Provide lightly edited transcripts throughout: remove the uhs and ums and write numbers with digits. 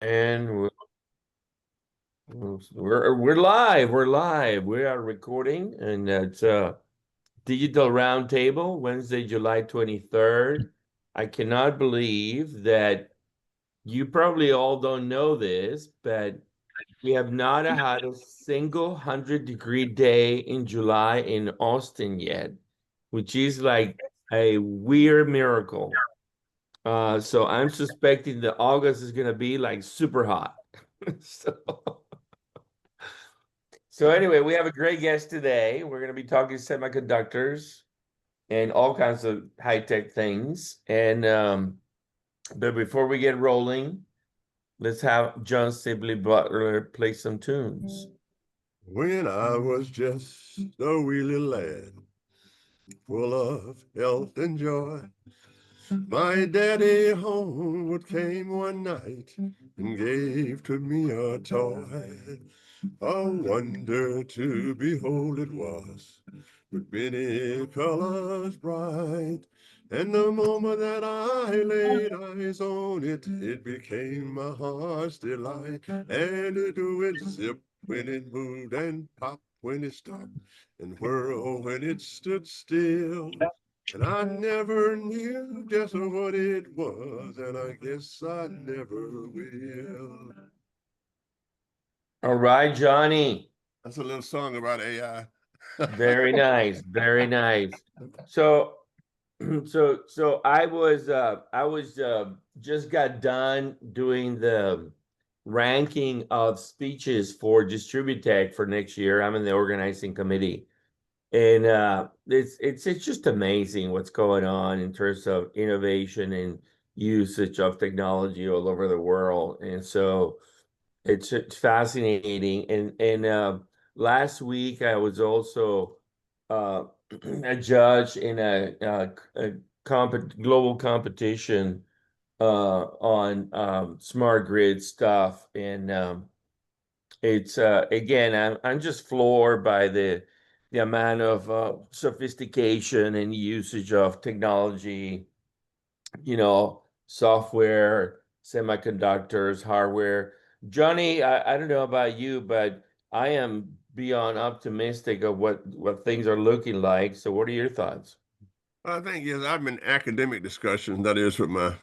And we're live. We're live. We are recording, and it's Digital Roundtable, Wednesday, July 23rd. I cannot believe that you probably all don't know this, but we have not had a single 100-degree day in July in Austin yet, which is like a weird miracle. So I'm suspecting that August is gonna be like super hot. So So anyway, we have a great guest today. We're going to be talking semiconductors and all kinds of high-tech things. And but before we get rolling, let's have John Sibley Butler play some tunes. When I was just a wee little lad, full of health and joy, my daddy homeward came one night and gave to me a toy. A wonder to behold it was, with many colors bright. And the moment that I laid eyes on it, it became my heart's delight. And it would zip when it moved and pop when it stopped and whirl when it stood still. And I never knew just what it was, and I guess I never will. All right, Johnny. That's a little song about AI. Very nice. Very nice. So so I was just got done doing the ranking of speeches for Distributech for next year. I'm in the organizing committee. And it's just amazing what's going on in terms of innovation and usage of technology all over the world. And so it's fascinating. And last week I was also uh, a judge in a global competition on smart grid stuff. And it's again, I'm just floored by the amount of sophistication and usage of technology, software, semiconductors, hardware. Johnny, I don't know about you, but I am beyond optimistic of what things are looking like. So what are your thoughts? I think, yes, I've been academic discussions, that is with my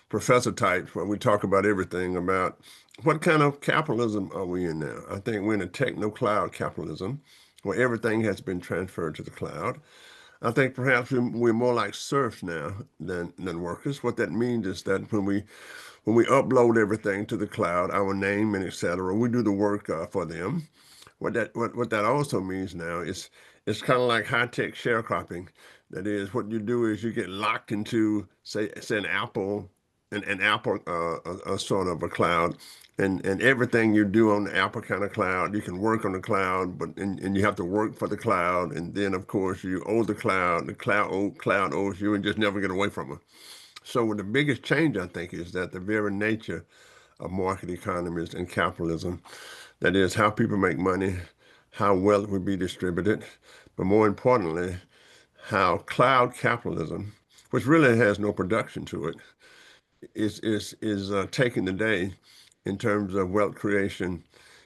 professor types, where we talk about everything about what kind of capitalism are we in now? I think we're in a techno cloud capitalism where everything has been transferred to the cloud. I think perhaps we're more like serfs now than workers. What that means is that when we upload everything to the cloud, our name and etc., we do the work for them. What that also means now is it's kind of like high-tech sharecropping. That is, what you do is you get locked into say an Apple a sort of a cloud, and everything you do on the Apple kind of cloud, you can work on the cloud, but and you have to work for the cloud, and then of course you owe the cloud owes you, and just never get away from it. So the biggest change, I think, is that the very nature of market economies and capitalism, that is how people make money, how wealth will be distributed, but more importantly, how cloud capitalism, which really has no production to it, is taking the day in terms of wealth creation,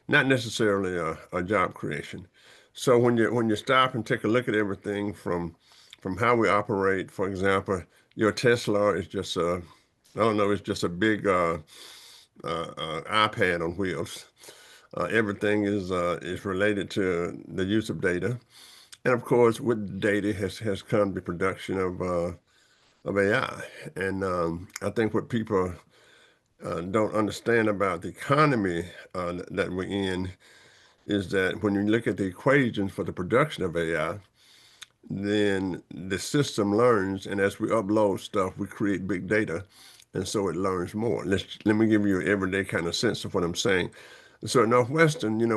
not necessarily a job creation. So when you stop and take a look at everything from how we operate, for example, your Tesla is just a, I don't know, it's just a big iPad on wheels. Everything is related to the use of data, and of course, with data has come the production of AI. And I think what people don't understand about the economy that we're in is that when you look at the equations for the production of AI, then the system learns, and as we upload stuff, we create big data, and so it learns more. Let me give you an everyday kind of sense of what I'm saying. So at Northwestern, I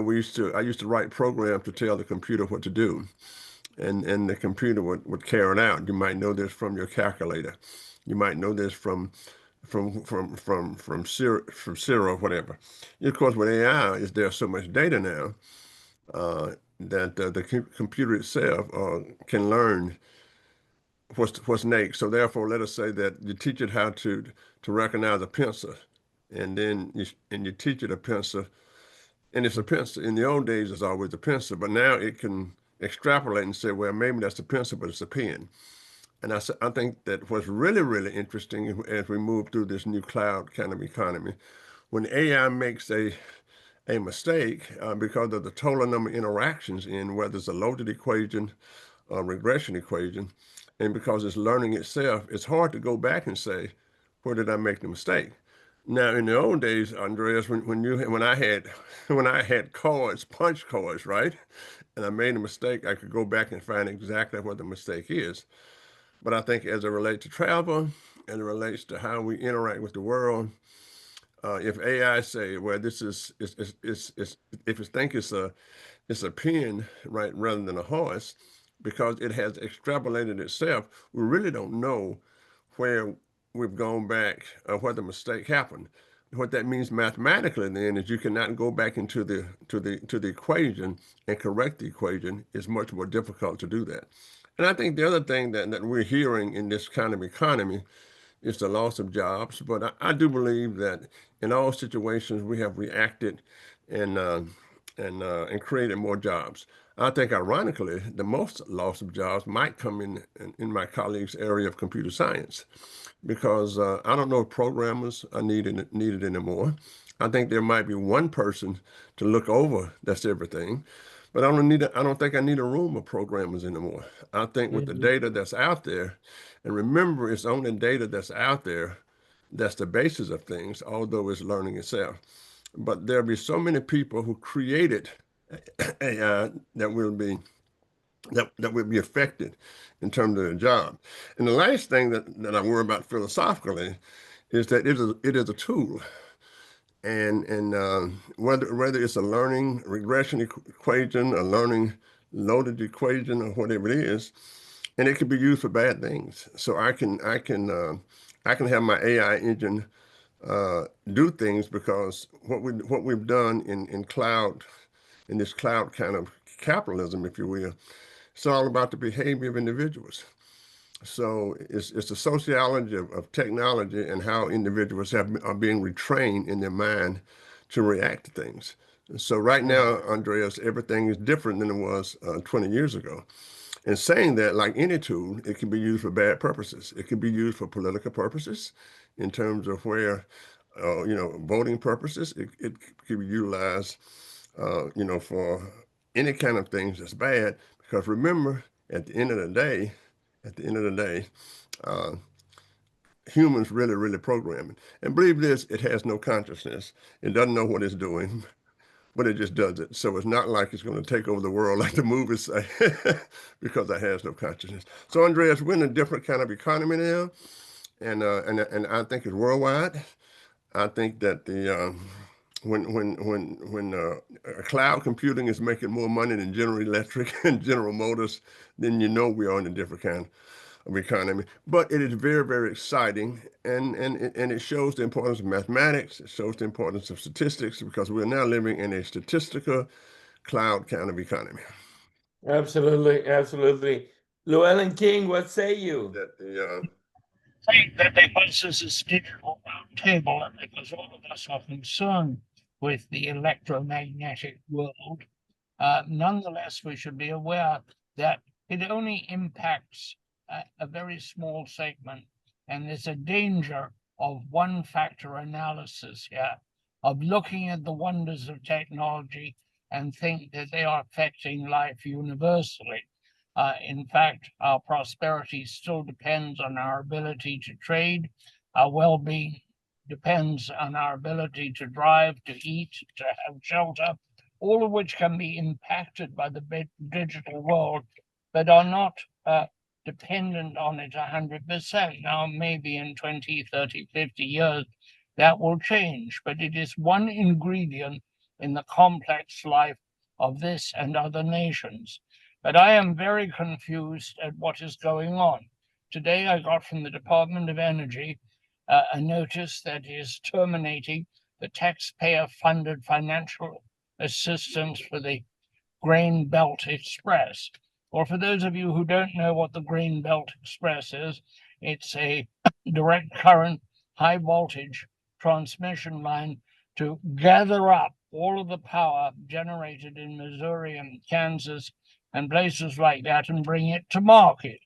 used to write programs to tell the computer what to do, and the computer would carry it out. You might know this from your calculator. You might know this from zero, whatever. Of course, with AI, is there's so much data now that the computer itself can learn what's next. So therefore, let us say that you teach it how to recognize a pencil, and then you teach it a pencil, and it's a pencil. In the old days, it's always a pencil, but now it can extrapolate and say, well, maybe that's a pencil, but it's a pen. And I think that what's really, really interesting as we move through this new cloud kind of economy, when AI makes a mistake because of the total number of interactions in whether it's a loaded equation or regression equation, and because it's learning itself, it's hard to go back and say, where did I make the mistake? Now, in the old days, Andreas, when I had cards, punch cards, right, and I made a mistake, I could go back and find exactly what the mistake is. But I think as it relates to travel, and it relates to how we interact with the world, if AI say, well, this is if you think it's a pen, right, rather than a horse, because it has extrapolated itself, we really don't know where we've gone back or where the mistake happened. What that means mathematically then is you cannot go back into the equation and correct the equation. It's much more difficult to do that. And I think the other thing that we're hearing in this kind of economy is the loss of jobs. But I do believe that in all situations we have reacted and created more jobs. I think, ironically, the most loss of jobs might come in my colleagues' area of computer science, because I don't know if programmers are needed anymore. I think there might be one person to look over that's everything, but I don't think I need a room of programmers anymore. I think with the data that's out there, and remember, it's only data that's out there that's the basis of things, although it's learning itself. But there'll be so many people who created AI that will be affected in terms of their job. And the last thing that I worry about philosophically is that it is a tool, and whether it's a learning regression equation, a learning loaded equation, or whatever it is, and it can be used for bad things. So I can have my AI engine do things, because what we've done in this cloud kind of capitalism, if you will, it's all about the behavior of individuals. So it's the sociology of technology and how individuals are being retrained in their mind to react to things. So right now, Andreas, everything is different than it was 20 years ago. And saying that, like any tool, it can be used for bad purposes. It can be used for political purposes in terms of where, voting purposes. It can be utilized, for any kind of things that's bad. Because remember, at the end of the day, uh, humans really, really programming. And believe this, it has no consciousness. It doesn't know what it's doing, but it just does it. So it's not like it's going to take over the world like the movies say, because it has no consciousness. So Andreas, we're in a different kind of economy now, and I think it's worldwide. I think that the when cloud computing is making more money than General Electric and General Motors, then we are in a different kind of economy. But it is very, very exciting, and it shows the importance of mathematics. It shows the importance of statistics, because we're now living in a statistical cloud kind of economy. Absolutely, absolutely. Llewellyn King, what say you? That the Think that because this is digital roundtable, and because all of us are concerned with the electromagnetic world, nonetheless, we should be aware that it only impacts a very small segment, and there's a danger of one-factor analysis here, of looking at the wonders of technology and think that they are affecting life universally. In fact, our prosperity still depends on our ability to trade. Our well-being depends on our ability to drive, to eat, to have shelter, all of which can be impacted by the digital world, but are not dependent on it 100%. Now, maybe in 20, 30, 50 years, that will change, but it is one ingredient in the complex life of this and other nations. But I am very confused at what is going on. Today, I got from the Department of Energy a notice that is terminating the taxpayer-funded financial assistance for the Grain Belt Express. Or for those of you who don't know what the Grain Belt Express is, it's a direct current, high voltage transmission line to gather up all of the power generated in Missouri and Kansas and places like that and bring it to market.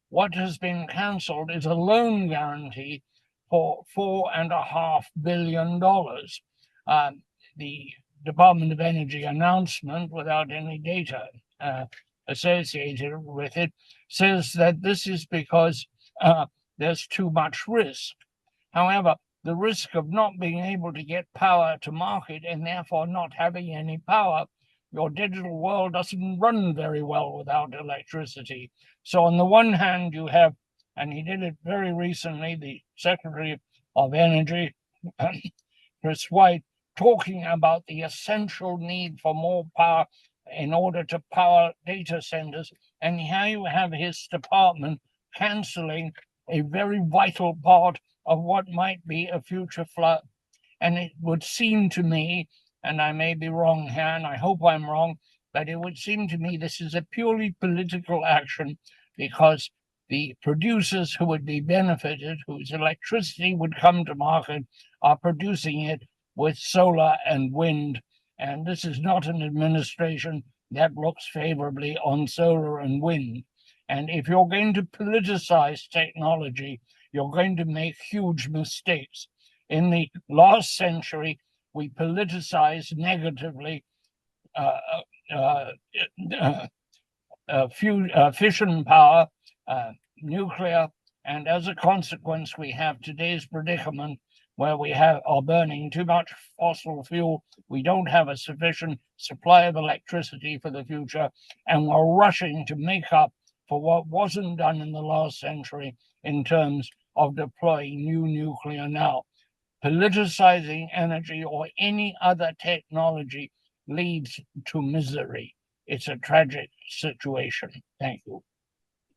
What has been cancelled is a loan guarantee for $4.5 billion. The Department of Energy announcement, without any data associated with it, says that this is because there's too much risk. However, the risk of not being able to get power to market and therefore not having any power, your digital world doesn't run very well without electricity. So on the one hand, you have, and he did it very recently, the Secretary of Energy, Chris White, talking about the essential need for more power in order to power data centers. And here you have his department canceling a very vital part of what might be a future flood. And it would seem to me, and I may be wrong here, and I hope I'm wrong, but it would seem to me this is a purely political action because the producers who would be benefited, whose electricity would come to market, are producing it with solar and wind. And this is not an administration that looks favorably on solar and wind. And if you're going to politicize technology, you're going to make huge mistakes. In the last century, we politicized negatively fission power, nuclear, and as a consequence, we have today's predicament where we are burning too much fossil fuel. We don't have a sufficient supply of electricity for the future, and we're rushing to make up for what wasn't done in the last century in terms of deploying new nuclear now. Politicizing energy or any other technology leads to misery. It's a tragic situation. Thank you.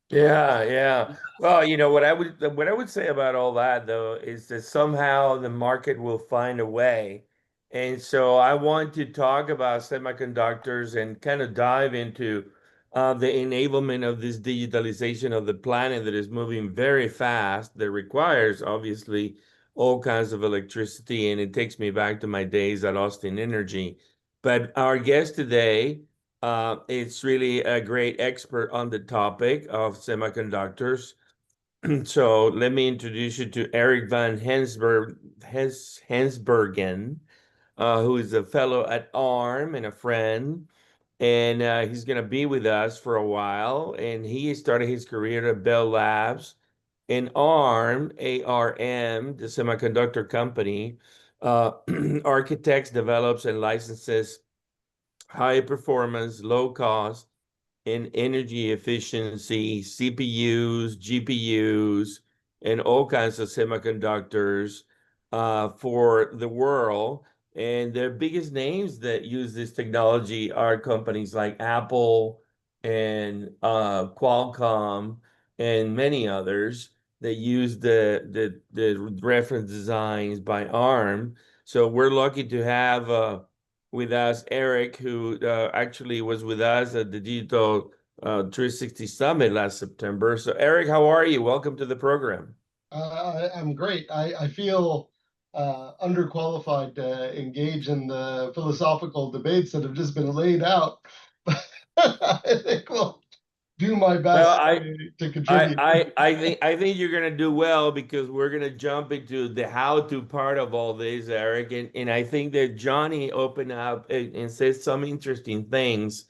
Yeah. Well, what I would say about all that though is that somehow the market will find a way. And so I want to talk about semiconductors and kind of dive into the enablement of this digitalization of the planet that is moving very fast, that requires obviously all kinds of electricity. And it takes me back to my days at Austin Energy. But our guest today, it's really a great expert on the topic of semiconductors. So let me introduce you to Eric van Hensbergen, who is a fellow at ARM and a friend. And he's going to be with us for a while. And he started his career at Bell Labs. And ARM, ARM, the semiconductor company, architects, develops, and licenses high performance, low cost, and energy efficiency, CPUs, GPUs, and all kinds of semiconductors for the world. And the biggest names that use this technology are companies like Apple and Qualcomm and many others that use the reference designs by ARM. So we're lucky to have with us Eric, who actually was with us at the Digital 360 Summit last September. So Eric, how are you? Welcome to the program. I'm great. I feel underqualified to engage in the philosophical debates that have just been laid out. I think we'll do my best to contribute. I think you're gonna do well because we're gonna jump into the how-to part of all this, Eric. And I think that Johnny opened up and said some interesting things.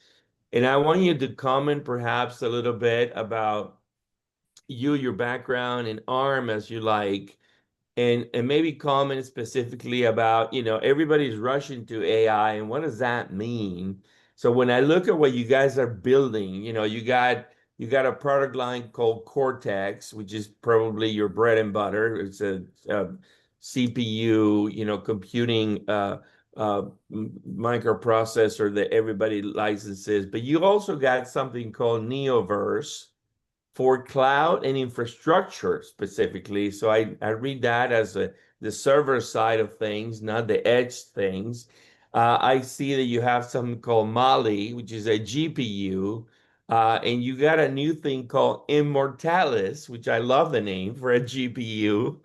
And I want you to comment perhaps a little bit about your background and ARM as you like, and maybe comment specifically about, everybody's rushing to AI and what does that mean? So when I look at what you guys are building, you got a product line called Cortex, which is probably your bread and butter. It's a CPU, computing microprocessor that everybody licenses. But you also got something called Neoverse for cloud and infrastructure specifically. So I read that as the server side of things, not the edge things. I see that you have something called Mali, which is a GPU, and you got a new thing called Immortalis, which I love the name for a GPU.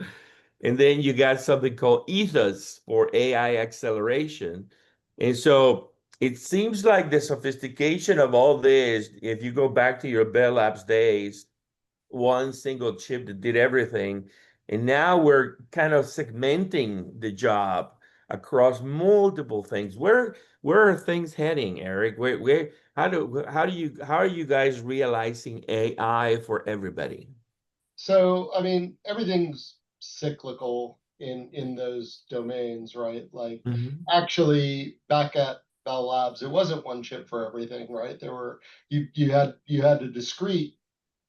And then you got something called ethos for AI acceleration. And so it seems like the sophistication of all this, if you go back to your Bell Labs days, one single chip that did everything. And now we're kind of segmenting the job across multiple things. Where are things heading, Eric? How are you guys realizing AI for everybody? So, I mean, everything's cyclical in those domains, right? Like, Mhm. actually, back at Bell Labs, it wasn't one chip for everything, right? There were you had a discrete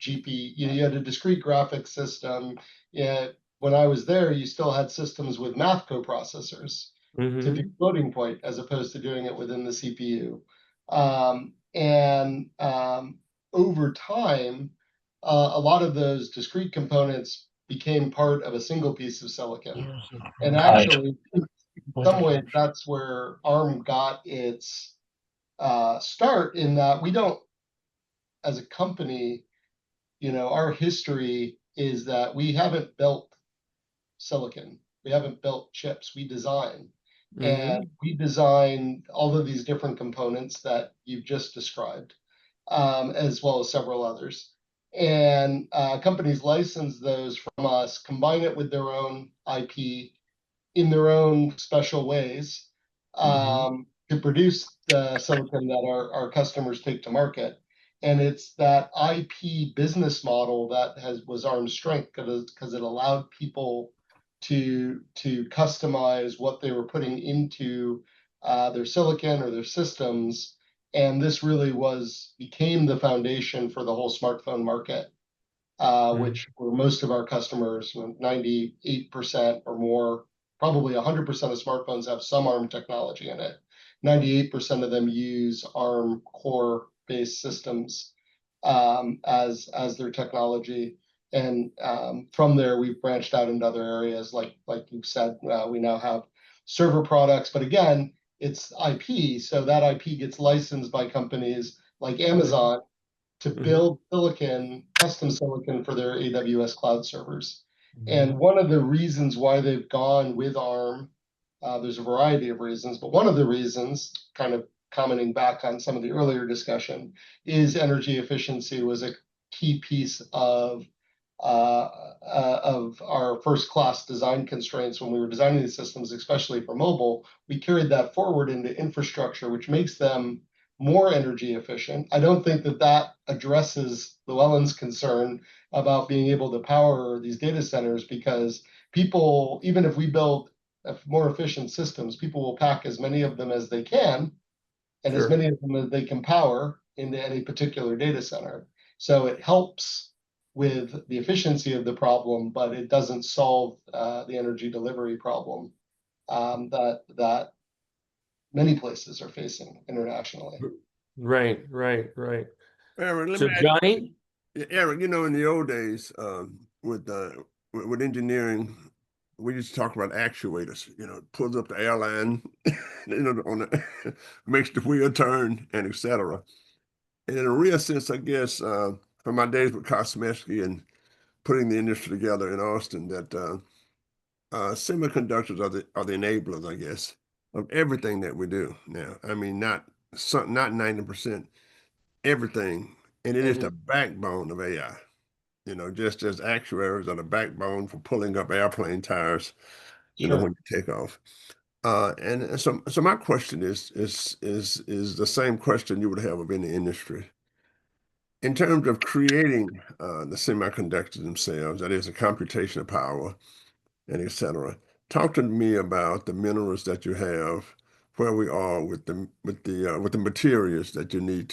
GP, you had a discrete graphics system. Yeah, when I was there, you still had systems with math coprocessors to do Mhm. floating point as opposed to doing it within the CPU. And over time, a lot of those discrete components became part of a single piece of silicon. And actually, in some ways, that's where ARM got its start, in that we don't, as a company, our history is that we haven't built silicon. We haven't built chips. We design. And Mhm. we design all of these different components that you've just described, as well as several others. And companies license those from us, combine it with their own IP in their own special ways, Mhm. to produce the silicon that our customers take to market. And it's that IP business model that was ARM's strength, because it allowed people to customize what they were putting into their silicon or their systems. And this really became the foundation for the whole smartphone market, Mhm. which were most of our customers, 98% or more, probably 100% of smartphones have some ARM technology in it. 98% of them use ARM core-based systems as their technology. And from there, we've branched out into other areas, like you said, we now have server products. But again, it's IP, so that IP gets licensed by companies like Amazon to Mhm. build custom silicon for their AWS cloud servers. And Mhm. one of the reasons why they've gone with ARM, there's a variety of reasons, but one of the reasons, kind of commenting back on some of the earlier discussion, is energy efficiency was a key piece of our first class design constraints when we were designing these systems, especially for mobile. We carried that forward into infrastructure, which makes them more energy efficient. I don't think that addresses Llewellyn's concern about being able to power these data centers, because people, even if we build more efficient systems, people will pack as many of them as they can and as Sure. many of them as they can power into any particular data center. So it helps with the efficiency of the problem, but it doesn't solve the energy delivery problem that many places are facing internationally. Right, right, right. Aaron, let So me ask Johnny, you, Aaron, in the old days, with engineering, we used to talk about actuators, pulls up the airline, on the makes the wheel turn and etc. And in a real sense, I guess, from my days with Kosmeski and putting the industry together in Austin, that semiconductors are the enablers, I guess, of everything that we do now. I mean, not 90%, everything, and it is Mhm. the backbone of AI. Just as actuators are the backbone for pulling up airplane tires, Sure. when you take off. And so my question is the same question you would have of any industry. In terms of creating the semiconductors themselves, that is the computational power and etc. Talk to me about the minerals that you have, where we are with the materials that you need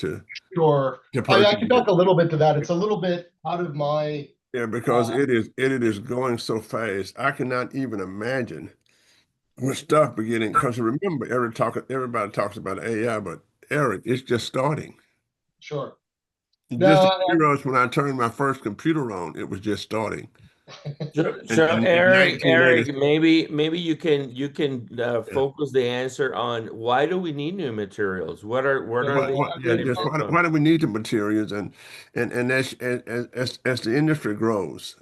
Sure. to I purchase. can talk a little bit to that. It's a little bit out of my Yeah, because uh, it is going so fast. I cannot even imagine when stuff beginning. Because remember, everybody talks about AI, but Eric, it's just starting. sure. Just a No, few years when I turned my first computer on, it was just starting. so In Eric, 1980, maybe you can yeah. focus the answer on why do we need new materials? What yeah, are they Yeah, great just different point. from? why do we need the materials and as the industry grows,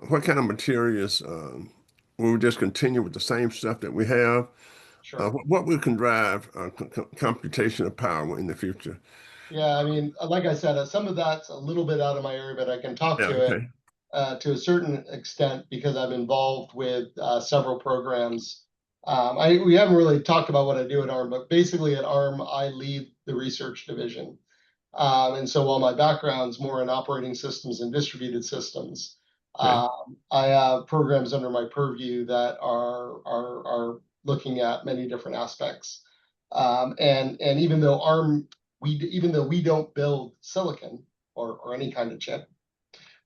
what kind of materials? Will we just continue with the same stuff that we have? Sure. What we can drive computational power in the future? Yeah, I mean, like I said, some of that's a little bit out of my area, but I can talk Yeah, to it okay. to a certain extent because I'm involved with several programs. We haven't really talked about what I do at ARM, but basically at ARM, I lead the research division. And so while my background's more in operating systems and distributed systems, Okay. I have programs under my purview that are looking at many different aspects. And even though even though we don't build silicon or any kind of chip,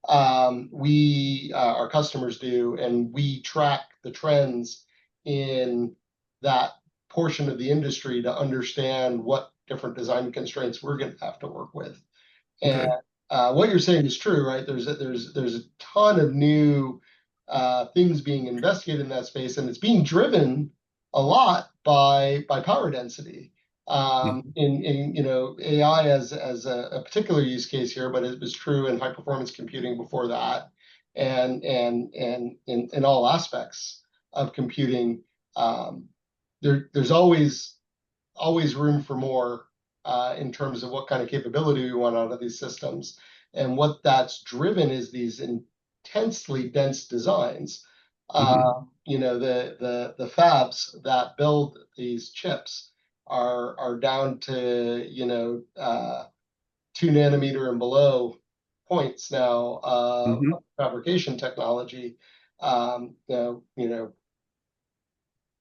our customers do, and we track the trends in that portion of the industry to understand what different design constraints we're going to have to work with. And Okay. what you're saying is true, right? There's a ton of new things being investigated in that space, and it's being driven a lot by power density. Mhm. In AI as a particular use case here, but it was true in high performance computing before that, and in all aspects of computing. There's always room for more in terms of what kind of capability we want out of these systems. And what that's driven is these intensely dense designs. The fabs that build these chips are down to 2 nanometer and below points now of Mhm. fabrication technology.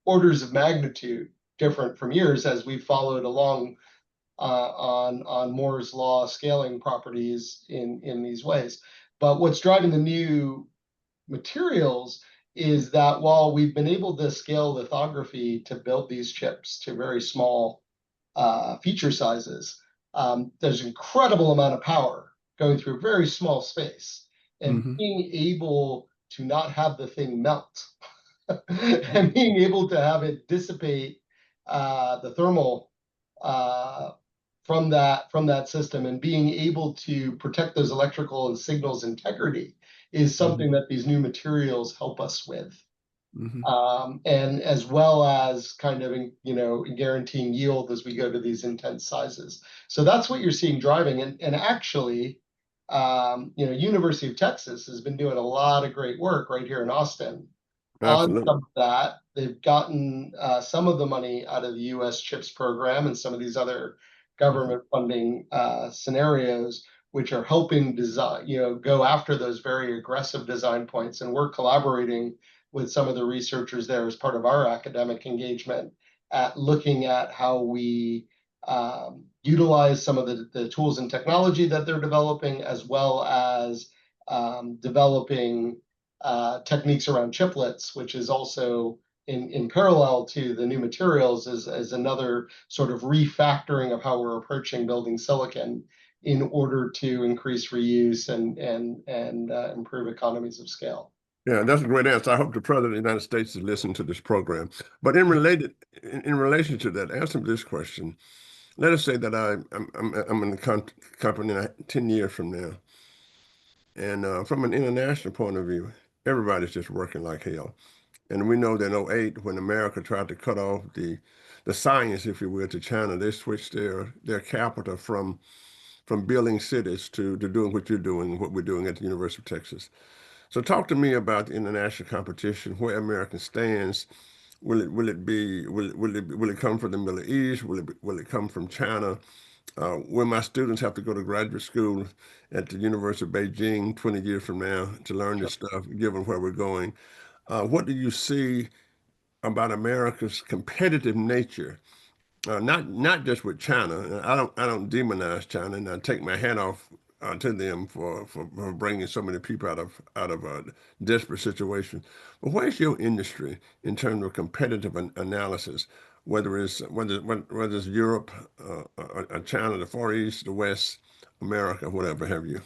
Orders of magnitude different from years as we've followed along on Moore's law scaling properties in these ways. But what's driving the new materials is that while we've been able to scale lithography to build these chips to very small feature sizes, there's an incredible amount of power going through a very small space. And Mhm. being able to not have the thing melt and being able to have it dissipate the thermal from that system and being able to protect those electrical and signals integrity is something Mhm. that these new materials help us with. Mhm. And as well as kind of guaranteeing yield as we go to these intense sizes. So that's what you're seeing driving. And actually, University of Texas has been doing a lot of great work right here in Austin on Absolutely. some of that. They've gotten some of the money out of the U.S. CHIPS program and some of these other government funding scenarios, which are helping design, go after those very aggressive design points. And we're collaborating with some of the researchers there as part of our academic engagement at looking at how we utilize some of the tools and technology that they're developing, as well as developing techniques around chiplets, which is also in parallel to the new materials, is another sort of refactoring of how we're approaching building silicon in order to increase reuse and improve economies of scale. Yeah, that's a great answer. I hope the President of the United States is listening to this program. But in relation to that, answer this question. Let us say that I'm in the company 10 years from now. And from an international point of view, everybody's just working like hell. And we know that in '08, when America tried to cut off the science, if you will, to China, they switched their capital from building cities to doing what you're doing, what we're doing at the University of Texas. So talk to me about the international competition, where America stands. Will it come from the Middle East? Will it come from China? Will my students have to go to graduate school at the University of Beijing 20 years from now to learn this stuff, given where we're going? What do you see about America's competitive nature? Not just with China. I don't demonize China, and I take my hat off to them for bringing so many people out of a desperate situation. But where's your industry in terms of competitive analysis? Whether it's Europe, or China, the Far East, the West, America, whatever have you.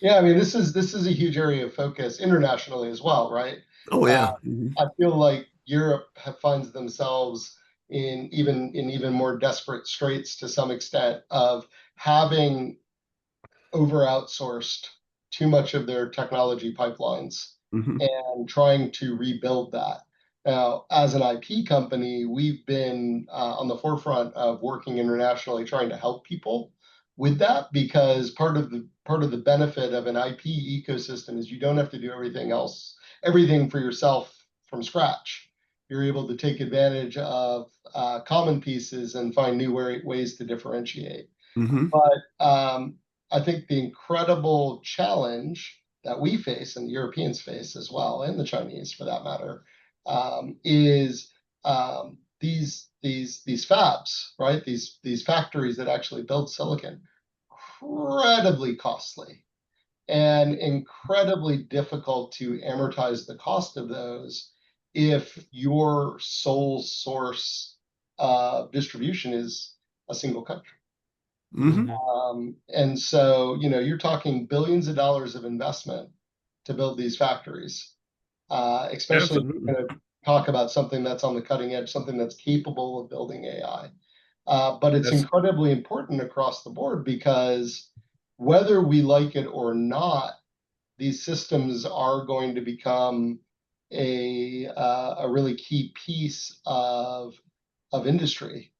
Yeah, I mean, this is a huge area of focus internationally as well, right? Oh Uh, yeah. Mhm. I feel like Europe finds themselves in even more desperate straits to some extent of having over outsourced too much of their technology pipelines and trying to rebuild that. Now, as an IP company, we've been on the forefront of working internationally, trying to help people with that, because part of the benefit of an IP ecosystem is you don't have to do everything for yourself from scratch. You're able to take advantage of common pieces and find new ways to differentiate. But I think the incredible challenge that we face, and the Europeans face as well, and the Chinese for that matter, is these fabs, right? These factories that actually build silicon, incredibly costly and incredibly difficult to amortize the cost of those if your sole source of distribution is a single country. And so, you're talking billions of dollars of investment to build these factories, especially if you're going to talk about something that's on the cutting edge, something that's capable of building AI. But it's incredibly important across the board, because whether we like it or not, these systems are going to become a really key piece of industry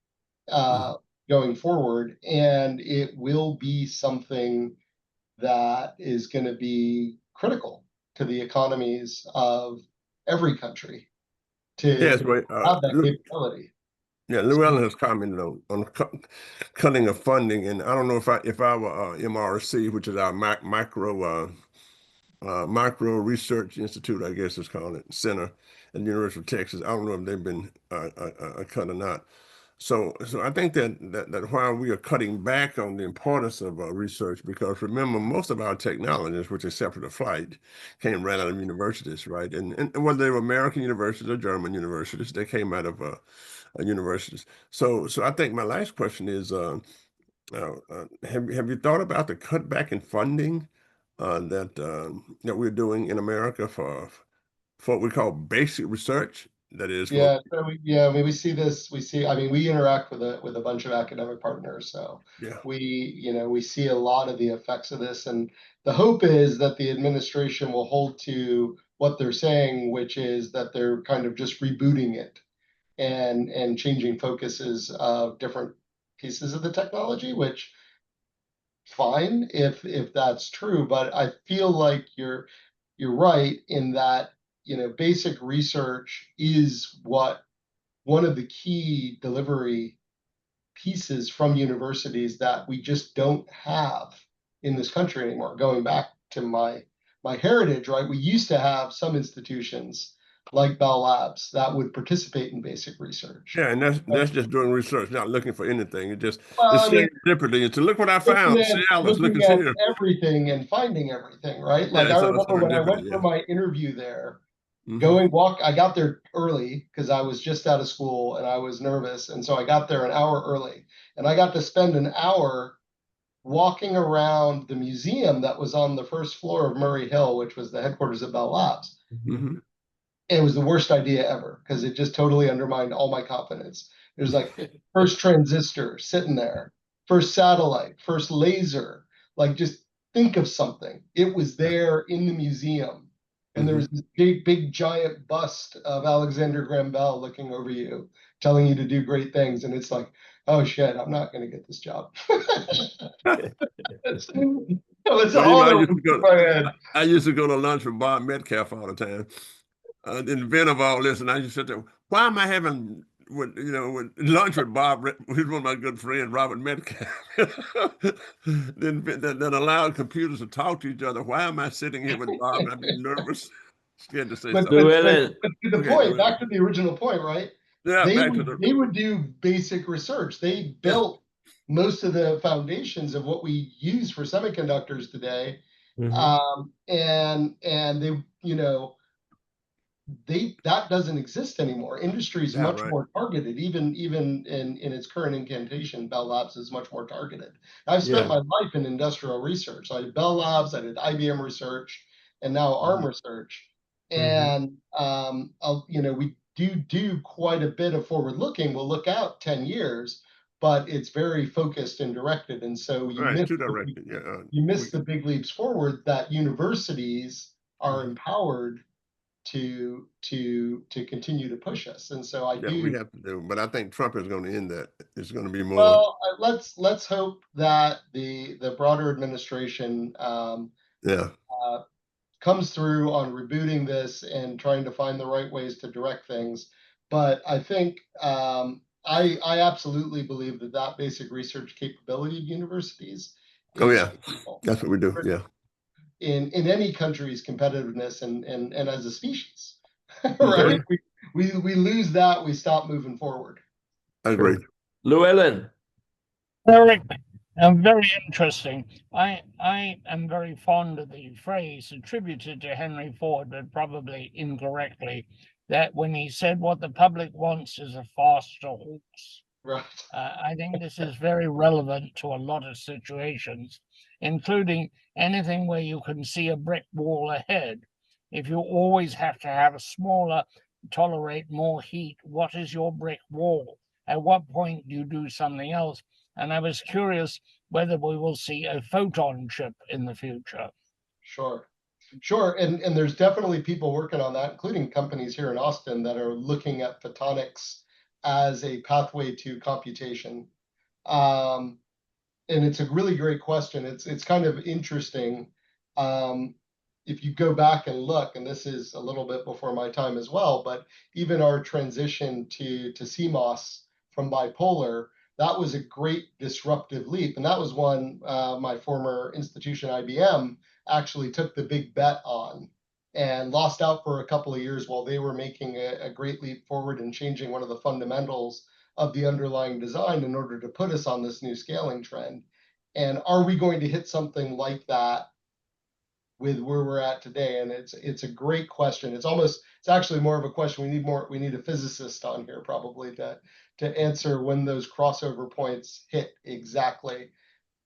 going forward, and it will be something that is going to be critical to the economies of every country to have that capability. Yeah, Llewellyn has commented on cutting of funding, and I don't know if our MRC, which is our micro research institute, I guess it's called it, center at the University of Texas, I don't know if they've been cut or not. So I think that while we are cutting back on the importance of research, because remember, most of our technologies, which except for the flight, came right out of universities, right? And whether they were American universities or German universities, they came out of universities. So I think my last question is, have you thought about the cutback in funding that we're doing in America for what we call basic research? That is, we see this. We interact with a bunch of academic partners, so we see a lot of the effects of this, and the hope is that the administration will hold to what they're saying, which is that they're kind of just rebooting it and changing focuses of different pieces of the technology, which fine if that's true, but I feel like you're right in that basic research is one of the key delivery pieces from universities that we just don't have in this country anymore. Going back to my heritage, right? We used to have some institutions like Bell Labs that would participate in basic research. Yeah, and that's just doing research, not looking for anything. It's serendipity. It's look what I found. See, Alice, look at here. Everything and finding everything, right? Like I remember when I went for my interview there, I got there early because I was just out of school and I was nervous, and so I got there an hour early, and I got to spend an hour walking around the museum that was on the first floor of Murray Hill, which was the headquarters of Bell Labs. It was the worst idea ever because it just totally undermined all my confidence. There's like first transistor sitting there, first satellite, first laser. Like, just think of something. It was there in the museum. And there was this big, giant bust of Alexander Graham Bell looking over you, telling you to do great things. And it's like, oh shit, I'm not going to get this job. I used to go to lunch with Bob Metcalf all the time. In the event of all this, and I just sit there, why am I having with lunch with Bob? He's one of my good friends, Robert Metcalf. then allowed computers to talk to each other. Why am I sitting here with Bob? I'd be nervous, scared to say something. Back to the original point, right? Yeah, they would do basic research. They built most of the foundations of what we use for semiconductors today, and they that doesn't exist anymore. Industry is much more targeted. Even in its current incantation, Bell Labs is much more targeted. I've spent my life in industrial research. I did Bell Labs, I did IBM research, and now ARM research. And we do quite a bit of forward looking. We'll look out 10 years, but it's very focused and directed. And so you Right, miss too directed. Yeah. you miss the big leaps forward that universities are empowered to continue to push us. And so I Yeah, do. we have to do, but I think Trump is going to end that. It's going to be more. Well, let's hope that the broader administration Yeah. comes through on rebooting this and trying to find the right ways to direct things. But I think I absolutely believe that basic research capability of universities Oh is yeah, that's what we do. Yeah. in any country's competitiveness and as a species, right? Okay. We lose that, we stop moving forward. I agree. Llewellyn. Very, very interesting. I am very fond of the phrase attributed to Henry Ford, but probably incorrectly, that when he said what the public wants is a faster horse. Right. I think this is very relevant to a lot of situations, including anything where you can see a brick wall ahead. If you always have to have a smaller, tolerate more heat, what is your brick wall? At what point do you do something else? And I was curious whether we will see a photon chip in the future. Sure. And there's definitely people working on that, including companies here in Austin that are looking at photonics as a pathway to computation. And it's a really great question. It's kind of interesting. If you go back and look, and this is a little bit before my time as well, but even our transition to CMOS from bipolar, that was a great disruptive leap. And that was one my former institution, IBM, actually took the big bet on and lost out for a couple of years while they were making a great leap forward and changing one of the fundamentals of the underlying design in order to put us on this new scaling trend. And are we going to hit something like that with where we're at today? And it's a great question. It's actually more of a question. We need a physicist on here probably to answer when those crossover points hit exactly.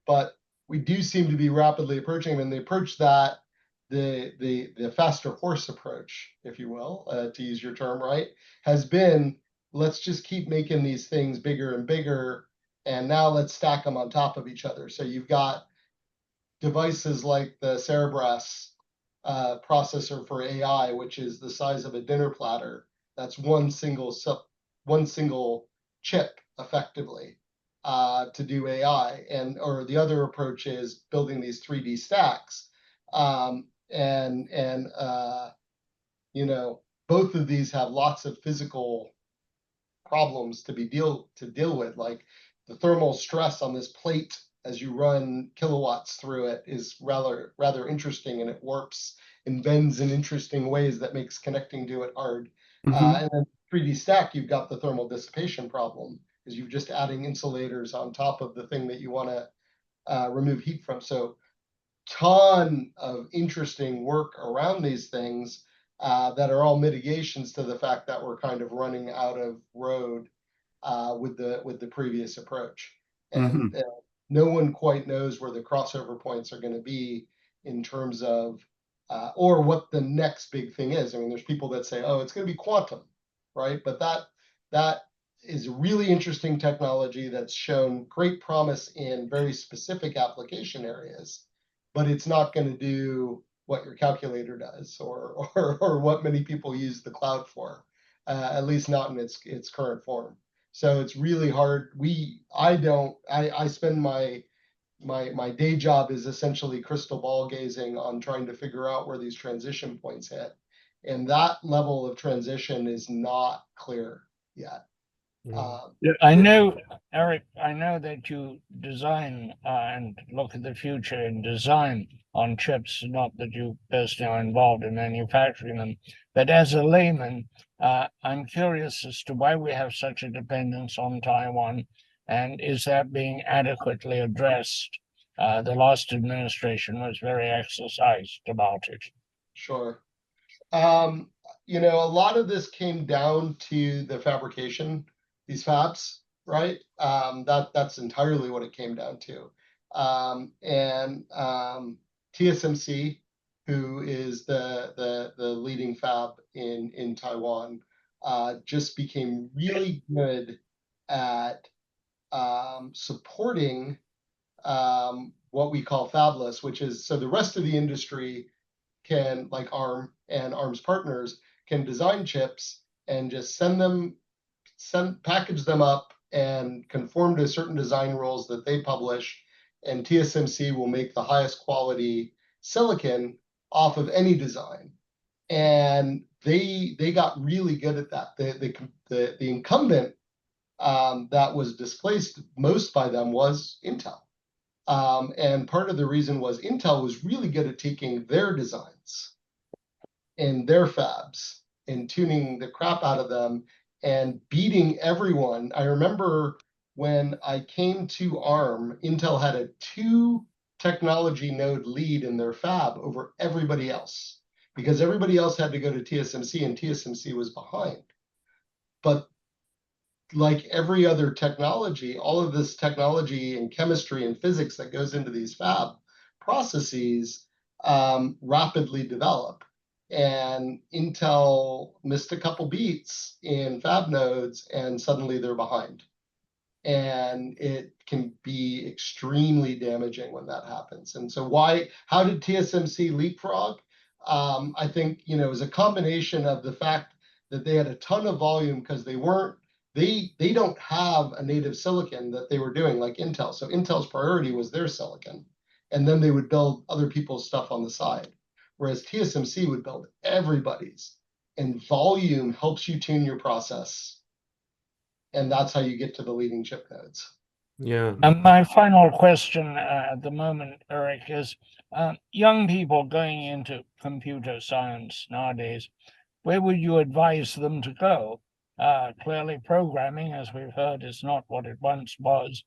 But we do seem to be rapidly approaching, and the approach that the faster horse approach, if you will, to use your term, right, has been, let's just keep making these things bigger and bigger, and now let's stack them on top of each other. So you've got devices like the Cerebras processor for AI, which is the size of a dinner platter. That's one single chip effectively to do AI. Or the other approach is building these 3D stacks. Both of these have lots of physical problems to deal with, like the thermal stress on this plate as you run kilowatts through it is rather interesting, and it warps and bends in interesting ways that makes connecting to it hard. And then 3D stack, you've got the thermal dissipation problem, because you're just adding insulators on top of the thing that you want to remove heat from. So ton of interesting work around these things that are all mitigations to the fact that we're kind of running out of road with the previous approach. And no one quite knows where the crossover points are going to be in terms of or what the next big thing is. I mean, there's people that say, oh, it's going to be quantum, right? But that is a really interesting technology that's shown great promise in very specific application areas, but it's not going to do what your calculator does or what many people use the cloud for, at least not in its current form. So it's really hard. I spend my day job is essentially crystal ball gazing on trying to figure out where these transition points hit. And that level of transition is not clear yet. I know, Eric, I know that you design and look at the future in design on chips, not that you personally are involved in manufacturing them. But as a layman, I'm curious as to why we have such a dependence on Taiwan, and is that being adequately addressed? The last administration was very exercised about it. Sure. A lot of this came down to the fabrication, these fabs, right? That's entirely what it came down to. TSMC, who is the leading fab in Taiwan, just became really good at supporting what we call fabless, which is so the rest of the industry can, like ARM and ARM's partners, can design chips and just package them up and conform to certain design rules that they publish, and TSMC will make the highest quality silicon off of any design. And they got really good at that. The incumbent that was displaced most by them was Intel. And part of the reason was Intel was really good at taking their designs and their fabs and tuning the crap out of them and beating everyone. I remember when I came to ARM, Intel had a 2 technology node lead in their fab over everybody else because everybody else had to go to TSMC and TSMC was behind. But like every other technology, all of this technology and chemistry and physics that goes into these fab processes rapidly develop. And Intel missed a couple beats in fab nodes, and suddenly they're behind. And it can be extremely damaging when that happens. And so how did TSMC leapfrog? I think, it was a combination of the fact that they had a ton of volume because they don't have a native silicon that they were doing like Intel. So Intel's priority was their silicon. And then they would build other people's stuff on the side. Whereas TSMC would build everybody's. And volume helps you tune your process. And that's how you get to the leading chip nodes. Yeah. And my final question at the moment, Eric, is young people going into computer science nowadays, where would you advise them to go? Clearly, programming, as we've heard, is not what it once was.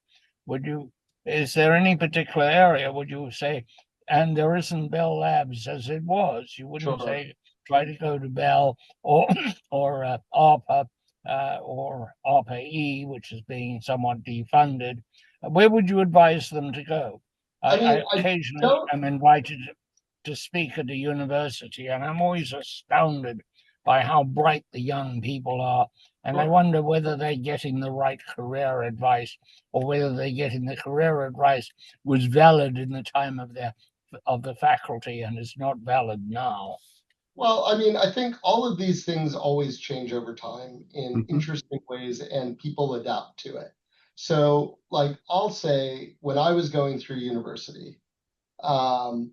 Is there any particular area, would you say, and there isn't Bell Labs as it was? You wouldn't say try to go to Bell or ARPA or ARPA-E, which is being somewhat defunded. Where would you advise them to go? I occasionally am invited to speak at a university, and I'm always astounded by how bright the young people are. And I wonder whether they're getting the right career advice or whether they're getting the career advice was valid in the time of the faculty and is not valid now. Well, I think all of these things always change over time in interesting ways, and people adapt to it. So, like, I'll say when I was going through university, it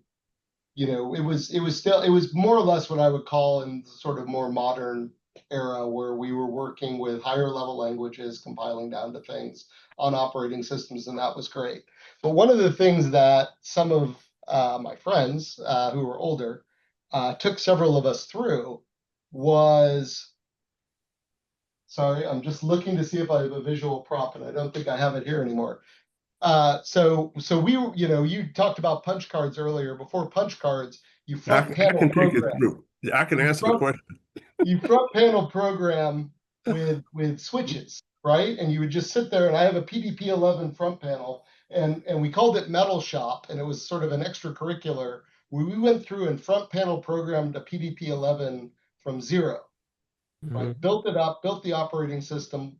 was more or less what I would call in the sort of more modern era where we were working with higher level languages, compiling down to things on operating systems, and that was great. But one of the things that some of my friends who were older took several of us through was, sorry, I'm just looking to see if I have a visual prop, and I don't think I have it here anymore. So we, you talked about punch cards earlier. Before punch cards, you front panel program. I can answer the question. You front panel program with switches, right? And you would just sit there, and I have a PDP-11 front panel, and we called it Metal Shop, and it was sort of an extracurricular where we went through and front panel programmed a PDP-11 from zero, right? Built it up, built the operating system,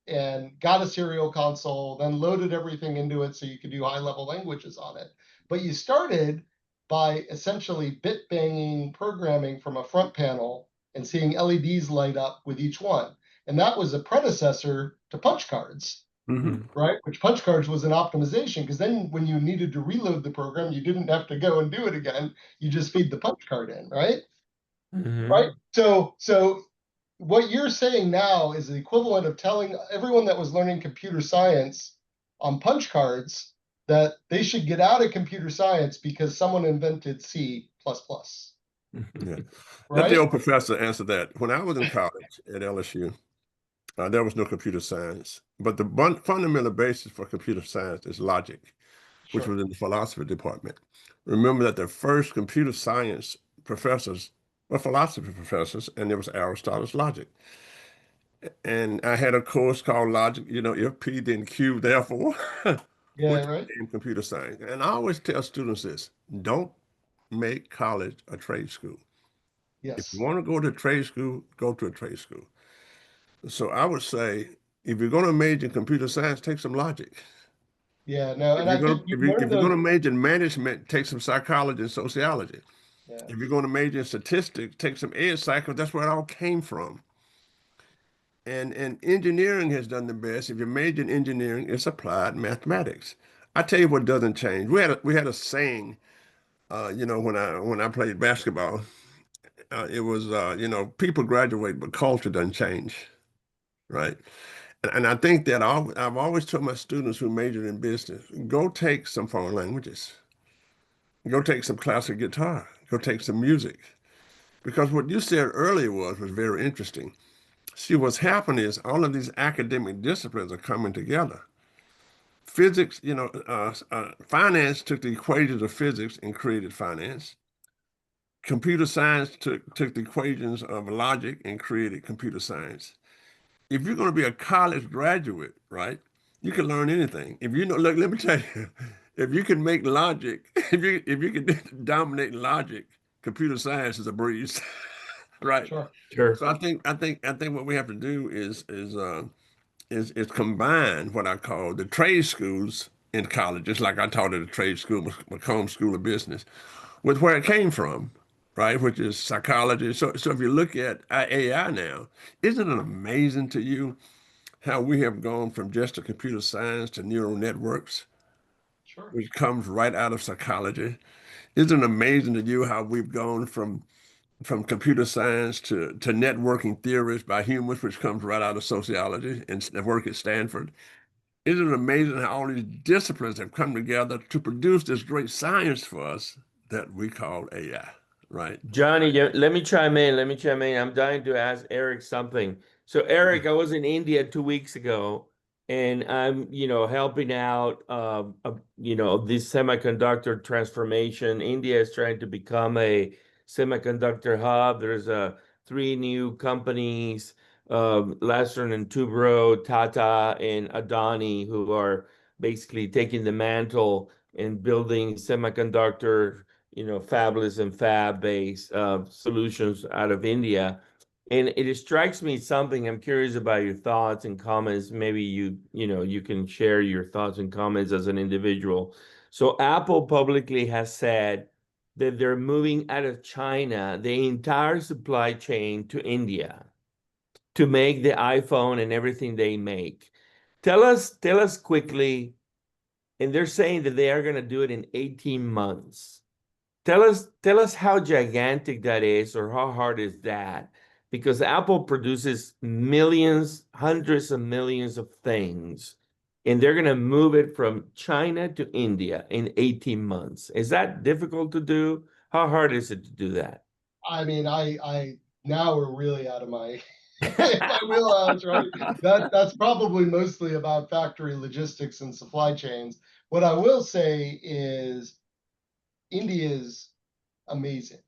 and got a serial console, then loaded everything into it so you could do high-level languages on it. But you started by essentially bit banging programming from a front panel and seeing LEDs light up with each one. And that was a predecessor to punch cards, right? Which punch cards was an optimization, because then when you needed to reload the program, you didn't have to go and do it again. You just feed the punch card in, right? Right? So what you're saying now is the equivalent of telling everyone that was learning computer science on punch cards that they should get out of computer science because someone invented C++. Yeah. Right? Let the old professor answer that. When I was in college at LSU, there was no computer science, but the fundamental basis for computer science is logic, which was in the philosophy department. Remember that the first computer science professors were philosophy professors, and there was Aristotle's logic. And I had a course called logic, if P then Q, therefore, which became computer science. And I always tell students this: don't make college a trade school. If you want to go to a trade school, go to a trade school. So I would say, If you're going to major in computer science, take some logic. Yeah, no, If and you're I going think to you if learn you're going those. to major in management, take some psychology and sociology. Yeah, If you're going to major in statistics, take some ed cycle. That's where it all came from. And engineering has done the best. If you major in engineering, it's applied mathematics. I tell you what doesn't change. We had a saying, when I played basketball, it was people graduate, but culture doesn't change, right? And I think that I've always told my students who majored in business, go take some foreign languages, go take some classic guitar, go take some music, because what you said earlier was very interesting. See, what's happening is all of these academic disciplines are coming together. Physics, finance took the equations of physics and created finance. Computer science took the equations of logic and created computer science. If you're going to be a college graduate, right, you can learn anything. If you know, look, let me tell you, if you can make logic, if you can dominate logic, computer science is a breeze, right? sure. Sure. So I think what we have to do is combine what I call the trade schools in colleges, like I taught at a trade school, Macomb School of Business, with where it came from, right? Which is psychology. So if you look at AI now, isn't it amazing to you how we have gone from just a computer science to neural networks, Sure. which comes right out of psychology? Isn't it amazing to you how we've gone from computer science to networking theories by humans, which comes right out of sociology and the work at Stanford? Isn't it amazing how all these disciplines have come together to produce this great science for us that we call AI, right? Johnny, let me chime in. Let me chime in. I'm dying to ask Eric something. So, Eric, I was in India 2 weeks ago, and I'm, helping out, this semiconductor transformation. India is trying to become a semiconductor hub. There's three new companies, Lassern and Tubro, Tata, and Adani, who are basically taking the mantle and building semiconductor fabless and fab-based solutions out of India. And it strikes me something. I'm curious about your thoughts and comments. Maybe you can share your thoughts and comments as an individual. So Apple publicly has said that they're moving out of China the entire supply chain to India to make the iPhone and everything they make. Tell us quickly, and they're saying that they are going to do it in 18 months. Tell us how gigantic that is, or how hard is that? Because Apple produces millions, hundreds of millions of things, and they're going to move it from China to India in 18 months. Is that difficult to do? How hard is it to do that? I mean, I now we're really out of my my wheelhouse, right? That's probably mostly about factory logistics and supply chains. What I will say is India is amazing.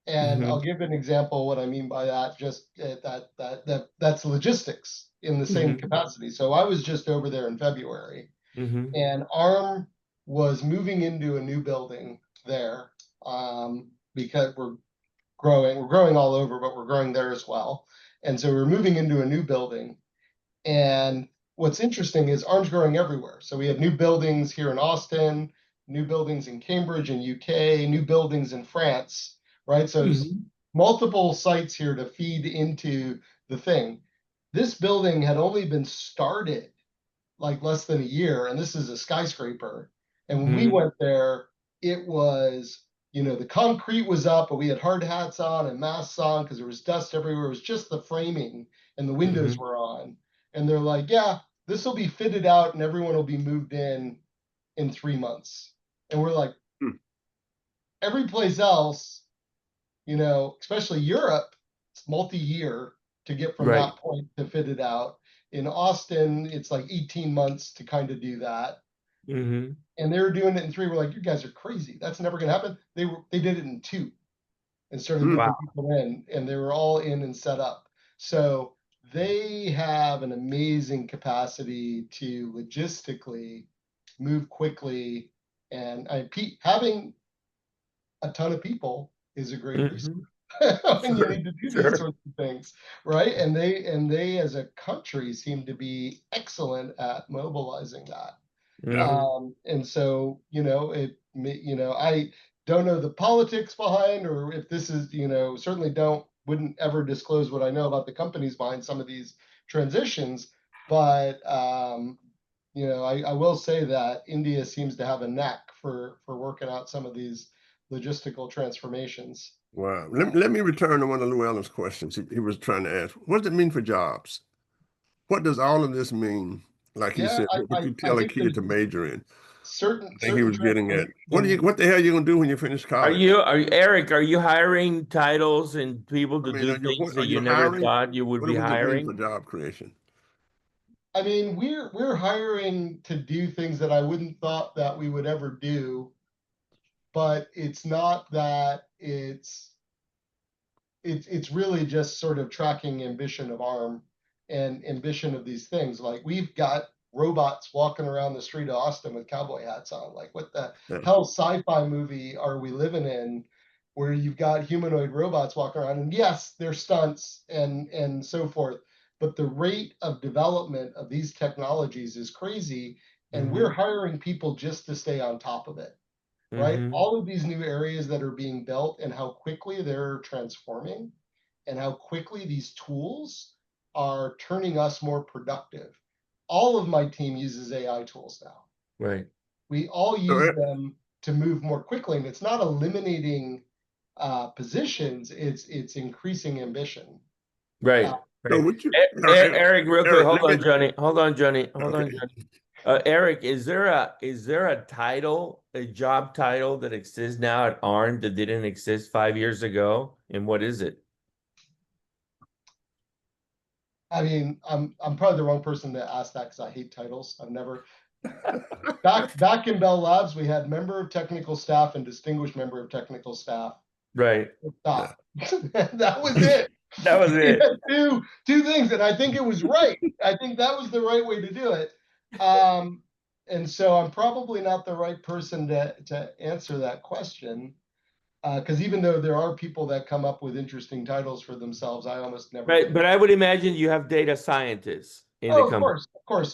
And I'll give an example of what I mean by that. Just that's logistics in the same capacity. So I was just over there in February, and ARM was moving into a new building there, because we're growing all over, but we're growing there as well. And so we're moving into a new building. And what's interesting is ARM's growing everywhere. So we have new buildings here in Austin, new buildings in Cambridge and UK, new buildings in France, right? So it's multiple sites here to feed into the thing. This building had only been started like less than a year, and this is a skyscraper. And when we went there, it was, the concrete was up, but we had hard hats on and masks on because there was dust everywhere. It was just the framing and the windows were on. And they're like, yeah, this will be fitted out and everyone will be moved in 3 months. And we're like, every place else, especially Europe, it's multi-year to get from Right. that point to fit it out. In Austin, it's like 18 months to kind of do that. And they were doing it in 3. We're like, you guys are crazy. That's never gonna happen. They did it in 2 and started moving Wow. people in, and they were all in and set up. So they have an amazing capacity to logistically move quickly, and having a ton of people is a great resource. when you need to do these Sure. sorts of things, right? And they as a country seem to be excellent at mobilizing that. And so, I don't know the politics behind, or if this is, certainly wouldn't ever disclose what I know about the companies behind some of these transitions. But, I will say that India seems to have a knack for working out some of these logistical transformations. Wow. Let me return to one of Llewellyn's questions. He was trying to ask, what does it mean for jobs? What does all of this mean? Like he Yeah, said, what would you I tell a think kid there's to major in? certain I think he was getting at, what transformations. the hell are you gonna do when you finish Are college? you Eric, are you hiring titles and people I to mean, do things are that you you never hiring? thought you would What be would it mean for hiring? job creation? I mean, we're hiring to do things that I wouldn't thought that we would ever do, but it's not that it's really just sort of tracking ambition of ARM and ambition of these things. Like, we've got robots walking around the street of Austin with cowboy hats on. Like, what the Yeah. hell sci-fi movie are we living in where you've got humanoid robots walking around? And yes, they're stunts and so forth, but the rate of development of these technologies is crazy, and we're hiring people just to stay on top of it. Right? All of these new areas that are being built and how quickly they're transforming and how quickly these tools are turning us more productive. All of my team uses AI tools now. Right. We all So, use them to move more quickly, and it's not eliminating positions, it's increasing ambition. Right. so Right. would you, Eric, real quick, Eric, hold let on, me, Johnny. Hold on, Johnny. Hold on, okay. Johnny. Eric, is there a title, a job title that exists now at ARM that didn't exist 5 years ago? And what is it? I mean, I'm probably the wrong person to ask that because I hate titles. I've never back in Bell Labs, we had member of technical staff and distinguished member of technical staff. Right. Stop. That was it. That was We it. had two things, and I think it was right. I think that was the right way to do it. And so I'm probably not the right person to answer that question. Because even though there are people that come up with interesting titles for themselves, I almost never Right. do. But I would imagine you have data scientists in the Oh, company.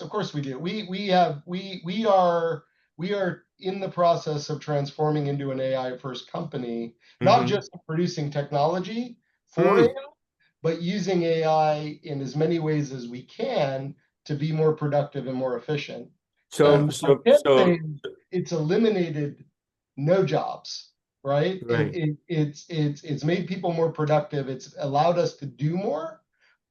of course we do. We are in the process of transforming into an AI first company, not just producing technology for AI, but using AI in as many ways as we can to be more productive and more efficient. So, And I so, can't so, say it's eliminated no jobs, right? right. It's made people more productive. It's allowed us to do more,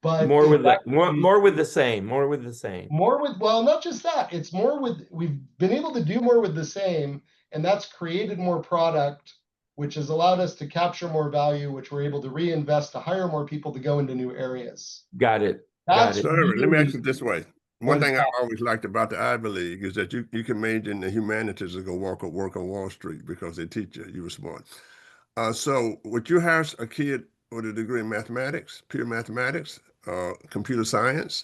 but More it's with the actually more with the same, more with the same. more with, well, not just that, it's more with, we've been able to do more with the same, and that's created more product, which has allowed us to capture more value, which we're able to reinvest to hire more people to go into new areas. Got it. Got That's it. So let me ask really you this way. what One is thing I've happening. always liked about the Ivy League is that you can major in the humanities and go work on Wall Street because they teach you were smart. So would you hire a kid with a degree in mathematics, pure mathematics, computer science,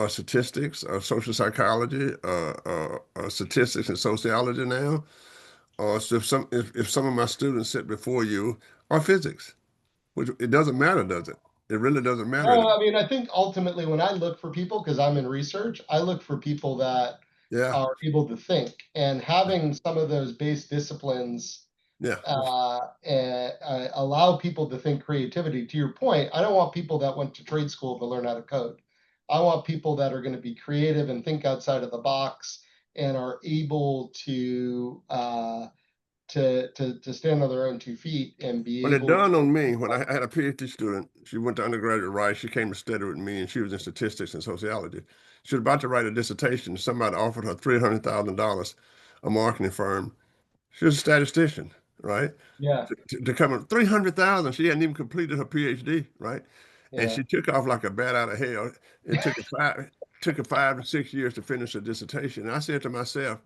statistics, social psychology, statistics and sociology now? Or so if some of my students sit before you, or physics, which it doesn't matter, does it? It really doesn't matter No, anymore. I mean, I think ultimately when I look for people, because I'm in research, I look for people that Yeah, are able to think, and having some of those base disciplines yeah. allow people to think creativity. To your point, I don't want people that went to trade school to learn how to code. I want people that are going to be creative and think outside of the box and are able to stand on their own 2 feet and be Well, it able. dawned on me when I had a PhD student. She went to undergraduate Rice. She came to study with me, and she was in statistics and sociology. She was about to write a dissertation. Somebody offered her $300,000, a marketing firm. She was a statistician, right? Yeah, To come in 300,000. She hadn't even completed her PhD, right? And yeah. she took off like a bat out of hell. It took her 5 to 6 years to finish her dissertation. And I said to myself,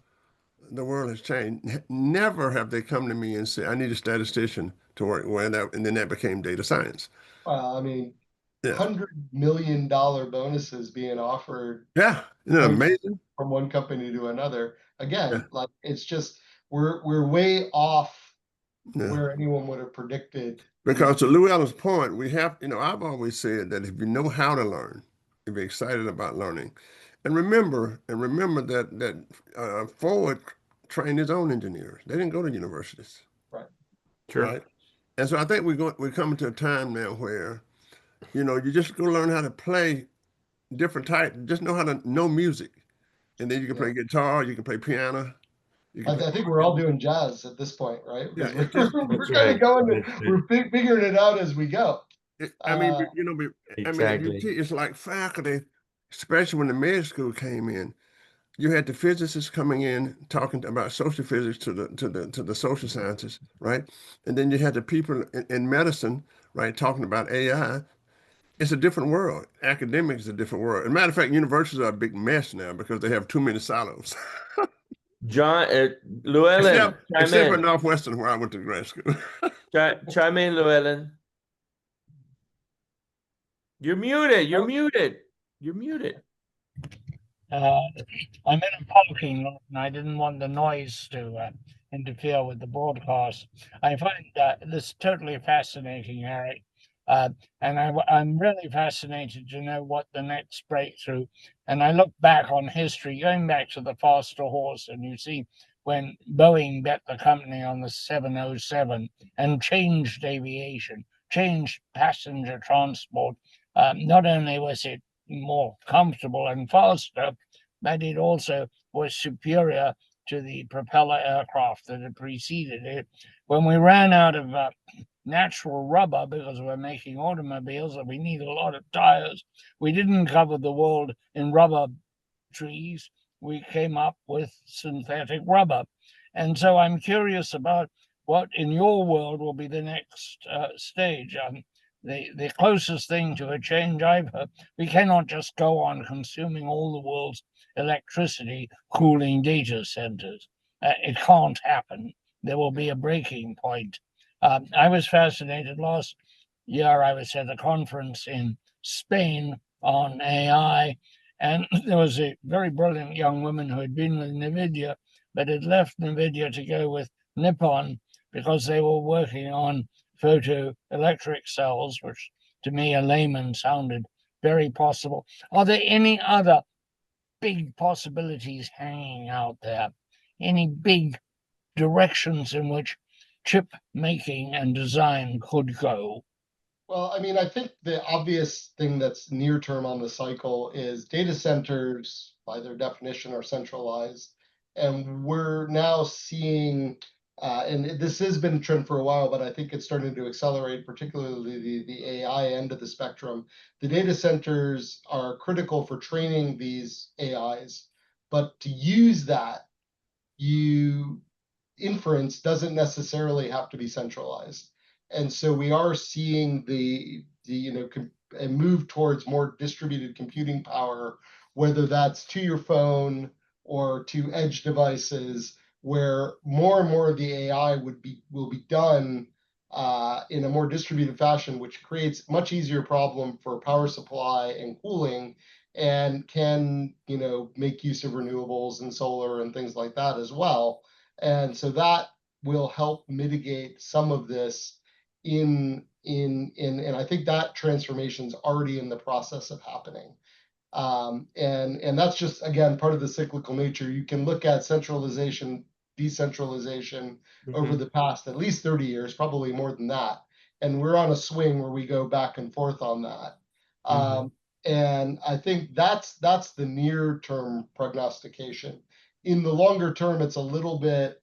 the world has changed. Never have they come to me and said, I need a statistician to work with that. And then that became data science. Well, I mean, Yeah. $100 million bonuses being offered Yeah. Isn't that amazing? from one company to another. Yeah. Again, like, it's just we're way off Yeah. where anyone would have predicted. Because to Llewellyn's point, we have, I've always said that if you know how to learn, if you're excited about learning, and remember that Ford trained his own engineers. They didn't go to universities, Right. Sure. right? And so I think we're coming to a time now where, you just go learn how to play different type, just know how to know music, and then you can play guitar, you can play piano. I think we're all doing jazz at this point, right? Yeah, Because it's just, we're kind of going, we're figuring it out as we go. I mean, Exactly. it's like faculty, especially when the med school came in, you had the physicists coming in talking about social physics to the social sciences, right? And then you had the people in medicine, right, talking about AI. It's a different world. Academics is a different world. As a matter of fact, universities are a big mess now because they have too many silos. John, Llewellyn, except for Northwestern, where I went to grad school. chime in, Llewellyn. You're muted. You're muted. You're muted. I'm in a parking lot and I didn't want the noise to interfere with the broadcast. I find this totally fascinating, Eric. And I'm really fascinated to know what the next breakthrough. And I look back on history, going back to the faster horse, and you see when Boeing bet the company on the 707 and changed aviation, changed passenger transport. Not only was it more comfortable and faster, but it also was superior to the propeller aircraft that had preceded it. When we ran out of natural rubber because we're making automobiles and we need a lot of tires, we didn't cover the world in rubber trees. We came up with synthetic rubber. And so I'm curious about what in your world will be the next stage. The closest thing to a change I've heard, we cannot just go on consuming all the world's electricity cooling data centers. It can't happen. There will be a breaking point. I was fascinated last year. I was at a conference in Spain on AI, and there was a very brilliant young woman who had been with NVIDIA, but had left NVIDIA to go with Nippon because they were working on photoelectric cells, which to me, a layman, sounded very possible. Are there any other big possibilities hanging out there? Any big directions in which chip making and design could go? Well, I mean, I think the obvious thing that's near term on the cycle is data centers, by their definition, are centralized. And we're now seeing, and this has been a trend for a while, but I think it's starting to accelerate, particularly the AI end of the spectrum. The data centers are critical for training these AIs, but to use that, inference doesn't necessarily have to be centralized. And so we are seeing a move towards more distributed computing power, whether that's to your phone or to edge devices, where more and more of the AI will be done in a more distributed fashion, which creates much easier problem for power supply and cooling, and can make use of renewables and solar and things like that as well. And so that will help mitigate some of this and I think that transformation is already in the process of happening. And that's just, again, part of the cyclical nature. You can look at centralization, decentralization over the past at least 30 years, probably more than that. And we're on a swing where we go back and forth on that. And I think that's the near term prognostication. In the longer term, it's a little bit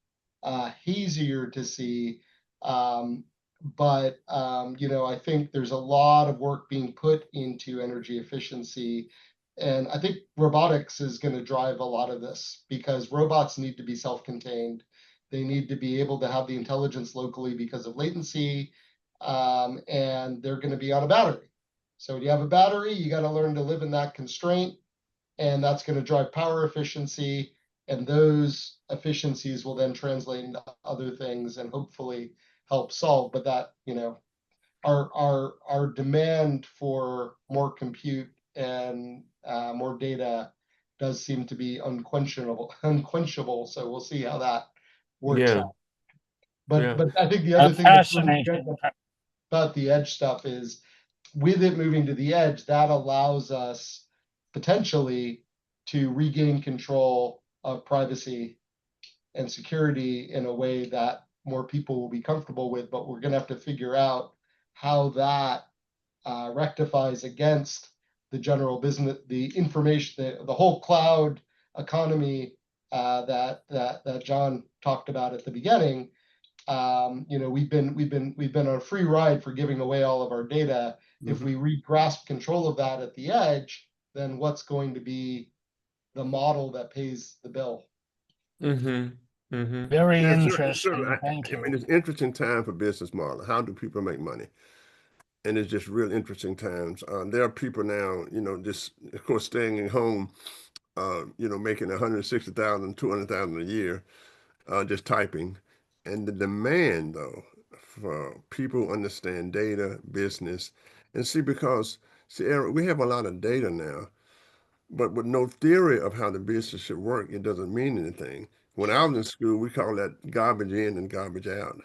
hazier to see. But I think there's a lot of work being put into energy efficiency. And I think robotics is going to drive a lot of this, because robots need to be self-contained. They need to be able to have the intelligence locally because of latency, and they're going to be on a battery. So when you have a battery, you got to learn to live in that constraint, and that's going to drive power efficiency. And those efficiencies will then translate into other things and hopefully help solve. But that, our demand for more compute and more data does seem to be unquenchable. So we'll see how that works out. Yeah. But I think the other thing that's really Fascinating. good about the edge stuff is with it moving to the edge, that allows us potentially to regain control of privacy and security in a way that more people will be comfortable with, but we're going to have to figure out how that rectifies against the general business, the information, the whole cloud economy that John talked about at the beginning. You know, we've been on a free ride for giving away all of our data. If we grasp control of that at the edge, then what's going to be the model that pays the bill? Very Yeah, interesting. Thank I you. mean, it's interesting time for business model. How do people make money? And it's just real interesting times. There are people now, you know, just of course staying at home, you know, making 160,000, 200,000 a year, just typing. And the demand though for people who understand data, business, and see because Eric, we have a lot of data now, but with no theory of how the business should work, it doesn't mean anything. When I was in school, we call that garbage in and garbage out.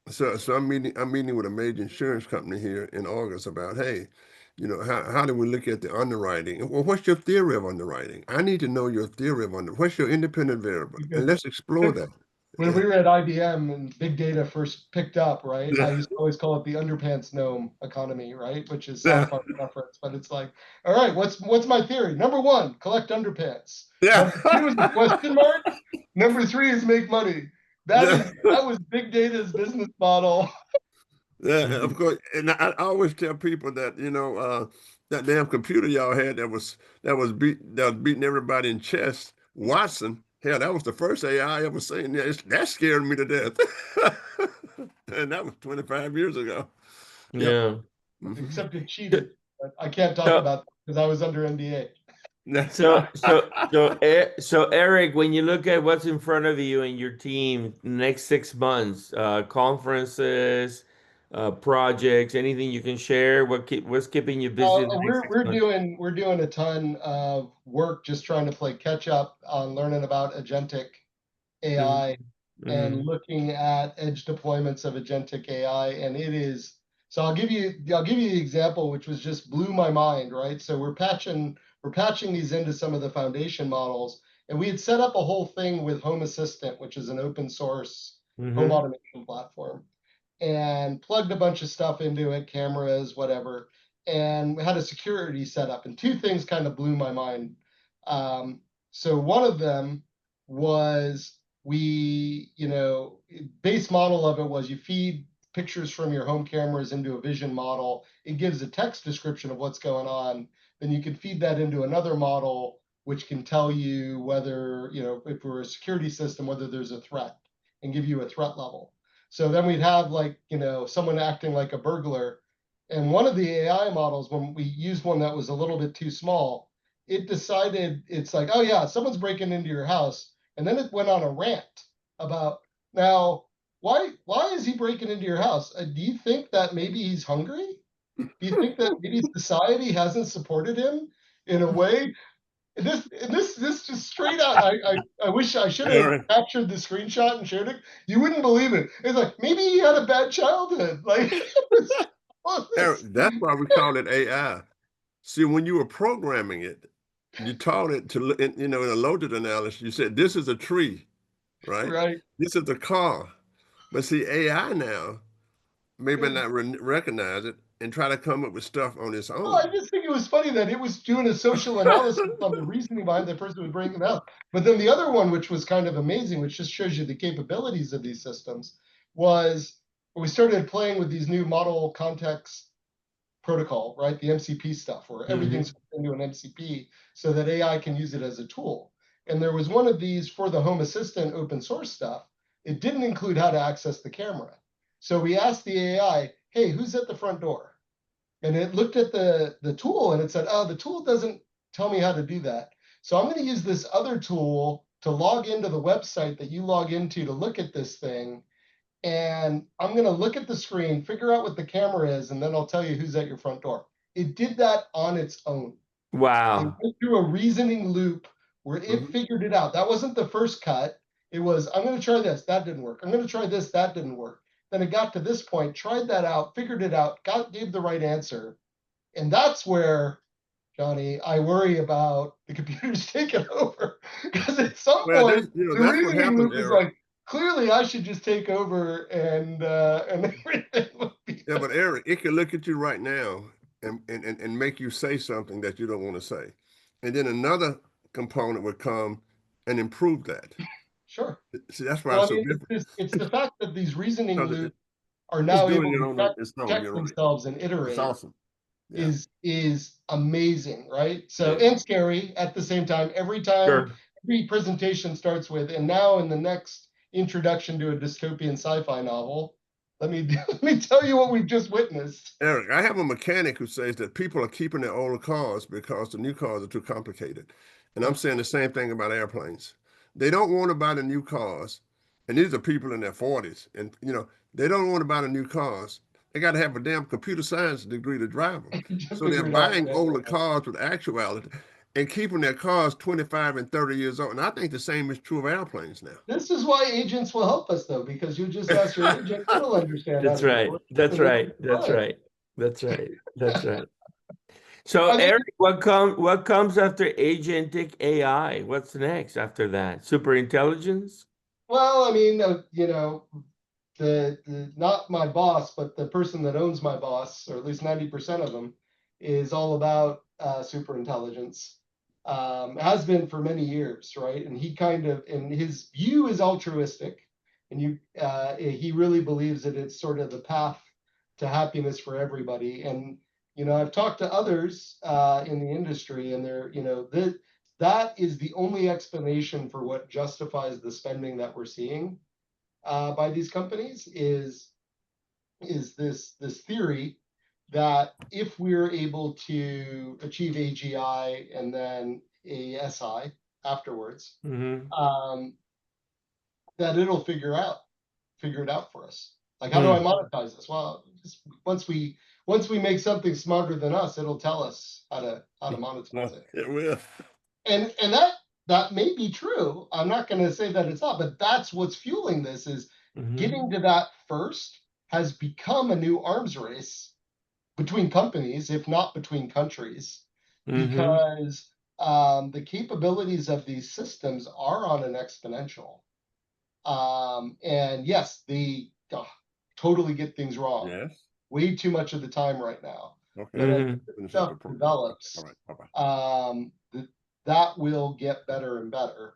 So I'm meeting with a major insurance company here in August about, hey, you know, how do we look at the underwriting? Well, what's your theory of underwriting? I need to know your theory of underwriting. What's your independent variable? And let's explore that. When we were at IBM and big data first picked up, right? Yeah. I used to always call it the underpants gnome economy, right? Which is Yeah. South Park reference, but it's like, all right, what's my theory? Number one, collect underpants. Yeah. Number two is a question mark. Number three is make money. That was big data's business model. Yeah, of course. And I always tell people that, you know, that damn computer y'all had that was beating everybody in chess, Watson. Hell, that was the first AI I ever seen. Yeah, that scared me to death. And that was 25 years ago. Yeah. Except it cheated. But I can't talk about that because I was under NDA. So Eric, when you look at what's in front of you and your team next 6 months, conferences, projects, anything you can share, what's keeping you busy the next 6 months? We're doing a ton of work just trying to play catch up on learning about agentic AI and looking at edge deployments of agentic AI. And it is, so I'll give you the example, which was just blew my mind, right? So we're patching these into some of the foundation models. And we had set up a whole thing with Home Assistant, which is an open source home automation platform, and plugged a bunch of stuff into it, cameras, whatever, and we had a security setup. And two things kind of blew my mind. So one of them was base model of it was you feed pictures from your home cameras into a vision model. It gives a text description of what's going on. Then you can feed that into another model, which can tell you whether, if we're a security system, whether there's a threat and give you a threat level. So then we'd have someone acting like a burglar. And one of the AI models, when we used one that was a little bit too small, it decided it's like, oh yeah, someone's breaking into your house. And then it went on a rant about, now, why is he breaking into your house? Do you think that maybe he's hungry? Do you think that maybe society hasn't supported him in a way? This just straight out. I wish I should have captured the screenshot and shared it. You wouldn't believe it. It's like maybe he had a bad childhood. Like Eric, that's why we call it AI. See, when you were programming it, you taught it to, in a loaded analysis, you said this is a tree, right? Right. This is a car. But see, AI now maybe not recognize it and try to come up with stuff on its own. Well, I just think it was funny that it was doing a social analysis on the reasoning behind the person who was bringing it out. But then the other one, which was kind of amazing, which just shows you the capabilities of these systems, was we started playing with these new model context protocol, right? The MCP stuff, where everything's into an MCP so that AI can use it as a tool. And there was one of these for the Home Assistant open source stuff. It didn't include how to access the camera. So we asked the AI, hey, who's at the front door? And it looked at the tool and it said, oh, the tool doesn't tell me how to do that. So I'm going to use this other tool to log into the website that you log into to look at this thing. And I'm going to look at the screen, figure out what the camera is, and then I'll tell you who's at your front door. It did that on its own. Wow. It went through a reasoning loop where it figured it out. That wasn't the first cut. It was, I'm going to try this, that didn't work. I'm going to try this, that didn't work. Then it got to this point, tried that out, figured it out, gave the right answer. And that's where, Johnny, I worry about the computers taking over. Because at some point, the that's what reasoning happened, loop is Eric. like, clearly I should just take over and everything would be. Yeah, but Eric, it can look at you right now and make you say something that you don't want to say. And then another component would come and improve that. Sure. See, that's why Well, I it's so mean, different. it's the fact that these reasoning Because loops are it's now doing able it to on its own. check You're right. themselves and It's iterate awesome. Yeah. is amazing, right? So, Yeah. and scary at the same time. Every time, Sure. every presentation starts with, and now in the next introduction to a dystopian sci-fi novel, let me tell you what we've just witnessed. Eric, I have a mechanic who says that people are keeping their older cars because the new cars are too complicated. And I'm saying the same thing about airplanes. They don't want to buy the new cars. And these are people in their 40s. And, they don't want to buy the new cars. They got to have a damn computer science degree to drive them. Just So they're figure it out. buying older cars with actuality and keeping their cars 25 and 30 years old. And I think the same is true of airplanes now. This is why agents will help us, though, because you just ask your agent, it'll understand how That's to do right. it. That's And it'll right. be That's fine. right. That's right. That's right. So, I think- Eric, what comes after agentic AI? What's next after that? Super intelligence? Well, I mean, the not my boss, but the person that owns my boss, or at least 90% of them, is all about super intelligence. Has been for many years, right? And and his view is altruistic, and he really believes that it's sort of the path to happiness for everybody. And I've talked to others in the industry, and that is the only explanation for what justifies the spending that we're seeing by these companies is this theory that if we're able to achieve AGI and then ASI afterwards, that it'll figure it out for us. Like, how do I monetize this? Well, just once we make something smarter than us, it'll tell us how to monetize it. It will. And that may be true. I'm not going to say that it's not, but that's what's fueling this is getting to that first has become a new arms race between companies, if not between countries, because the capabilities of these systems are on an exponential. And yes, they totally get things wrong. Yes. Way too much of the time right now. Okay. But as stuff develops, All right. Bye-bye. that will get better and better.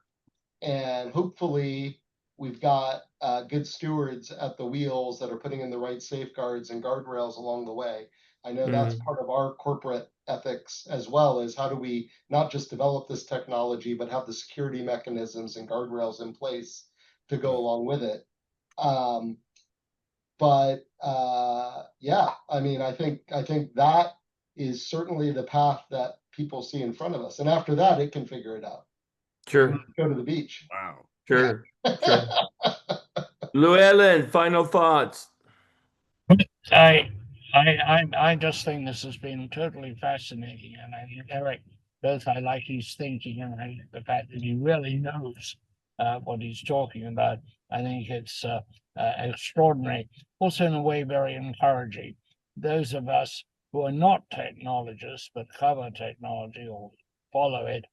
And hopefully we've got good stewards at the wheels that are putting in the right safeguards and guardrails along the way. I know that's part of our corporate ethics as well, is how do we not just develop this technology, but have the security mechanisms and guardrails in place to go along with it. Yeah, I mean, I think that is certainly the path that people see in front of us. And after that, it can figure it out. Sure. Go to the beach. Wow. Sure. Llewellyn, final thoughts. I just think this has been totally fascinating, and I think Eric, both I like his thinking and I like the fact that he really knows what he's talking about. I think it's extraordinary, also in a way very encouraging. Those of us who are not technologists but cover technology or follow it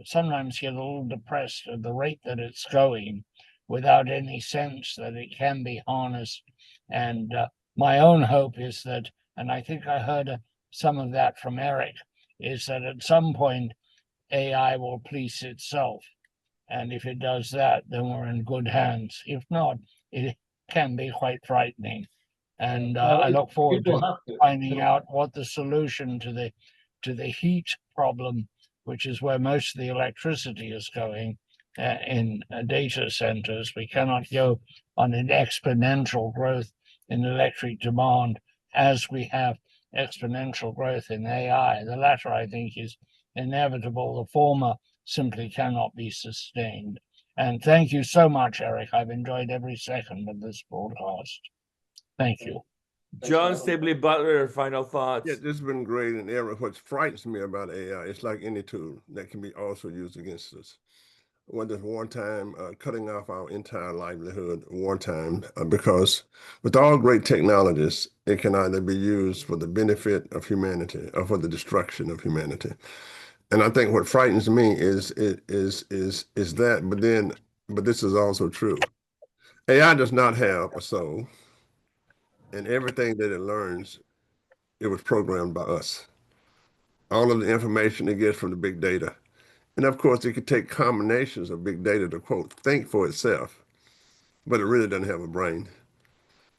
sometimes get a little depressed at the rate that it's going, without any sense that it can be harnessed. And my own hope is that, and I think I heard some of that from Eric, is that at some point AI will police itself. And if it does that, then we're in good hands. If not, it can be quite frightening. And I look forward to finding out what the solution to the heat problem, which is where most of the electricity is going in data centers. We cannot go on an exponential growth in electric demand as we have exponential growth in AI. The latter, I think, is inevitable. The former simply cannot be sustained. And thank you so much, Eric. I've enjoyed every second of this broadcast. Thank you. John Stabley Butler, final thoughts. Yeah, this has been great. And Eric, what frightens me about AI, it's like any tool that can be also used against us. whether it's wartime, cutting off our entire livelihood wartime, because with all great technologies, it can either be used for the benefit of humanity or for the destruction of humanity. And I think what frightens me is that, but this is also true. AI does not have a soul, and everything that it learns, it was programmed by us. All of the information it gets from the big data. And of course, it could take combinations of big data to, quote, think for itself, but it really doesn't have a brain.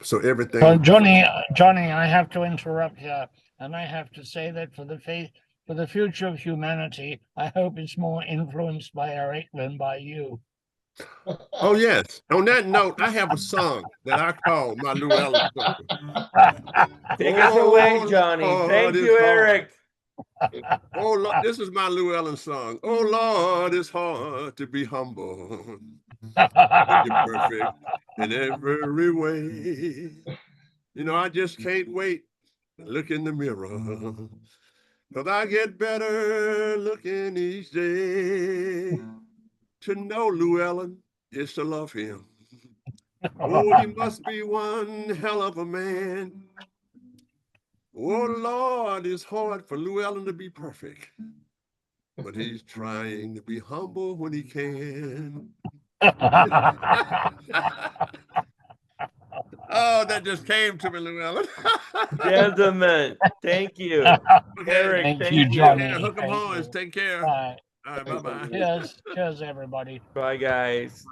So everything. Well, Johnny, I have to interrupt here, and I have to say that for the future of humanity, I hope it's more influenced by Eric than by you. Oh, yes. On that note, I have a song that I call my Llewellyn song. Take us away, Johnny. Lord, Thank it's you, hard. Eric. Oh, Lord, this is my Llewellyn song. Oh, Lord, it's hard to be humble. But you're perfect in every way. You know, I just can't wait to look in the mirror. Because I get better looking each day. To know Llewellyn is to love him. Oh, he must be one hell of a man. Oh, Lord, it's hard for Llewellyn to be perfect. But he's trying to be humble when he can. Oh, that just came to me, Llewellyn. Gentlemen, thank you. Eric, Thank you, thank Johnny. Yeah, hook 'em Thank horns. you. Take care. Bye. All right, bye-bye. Cheers, everybody. Bye, guys.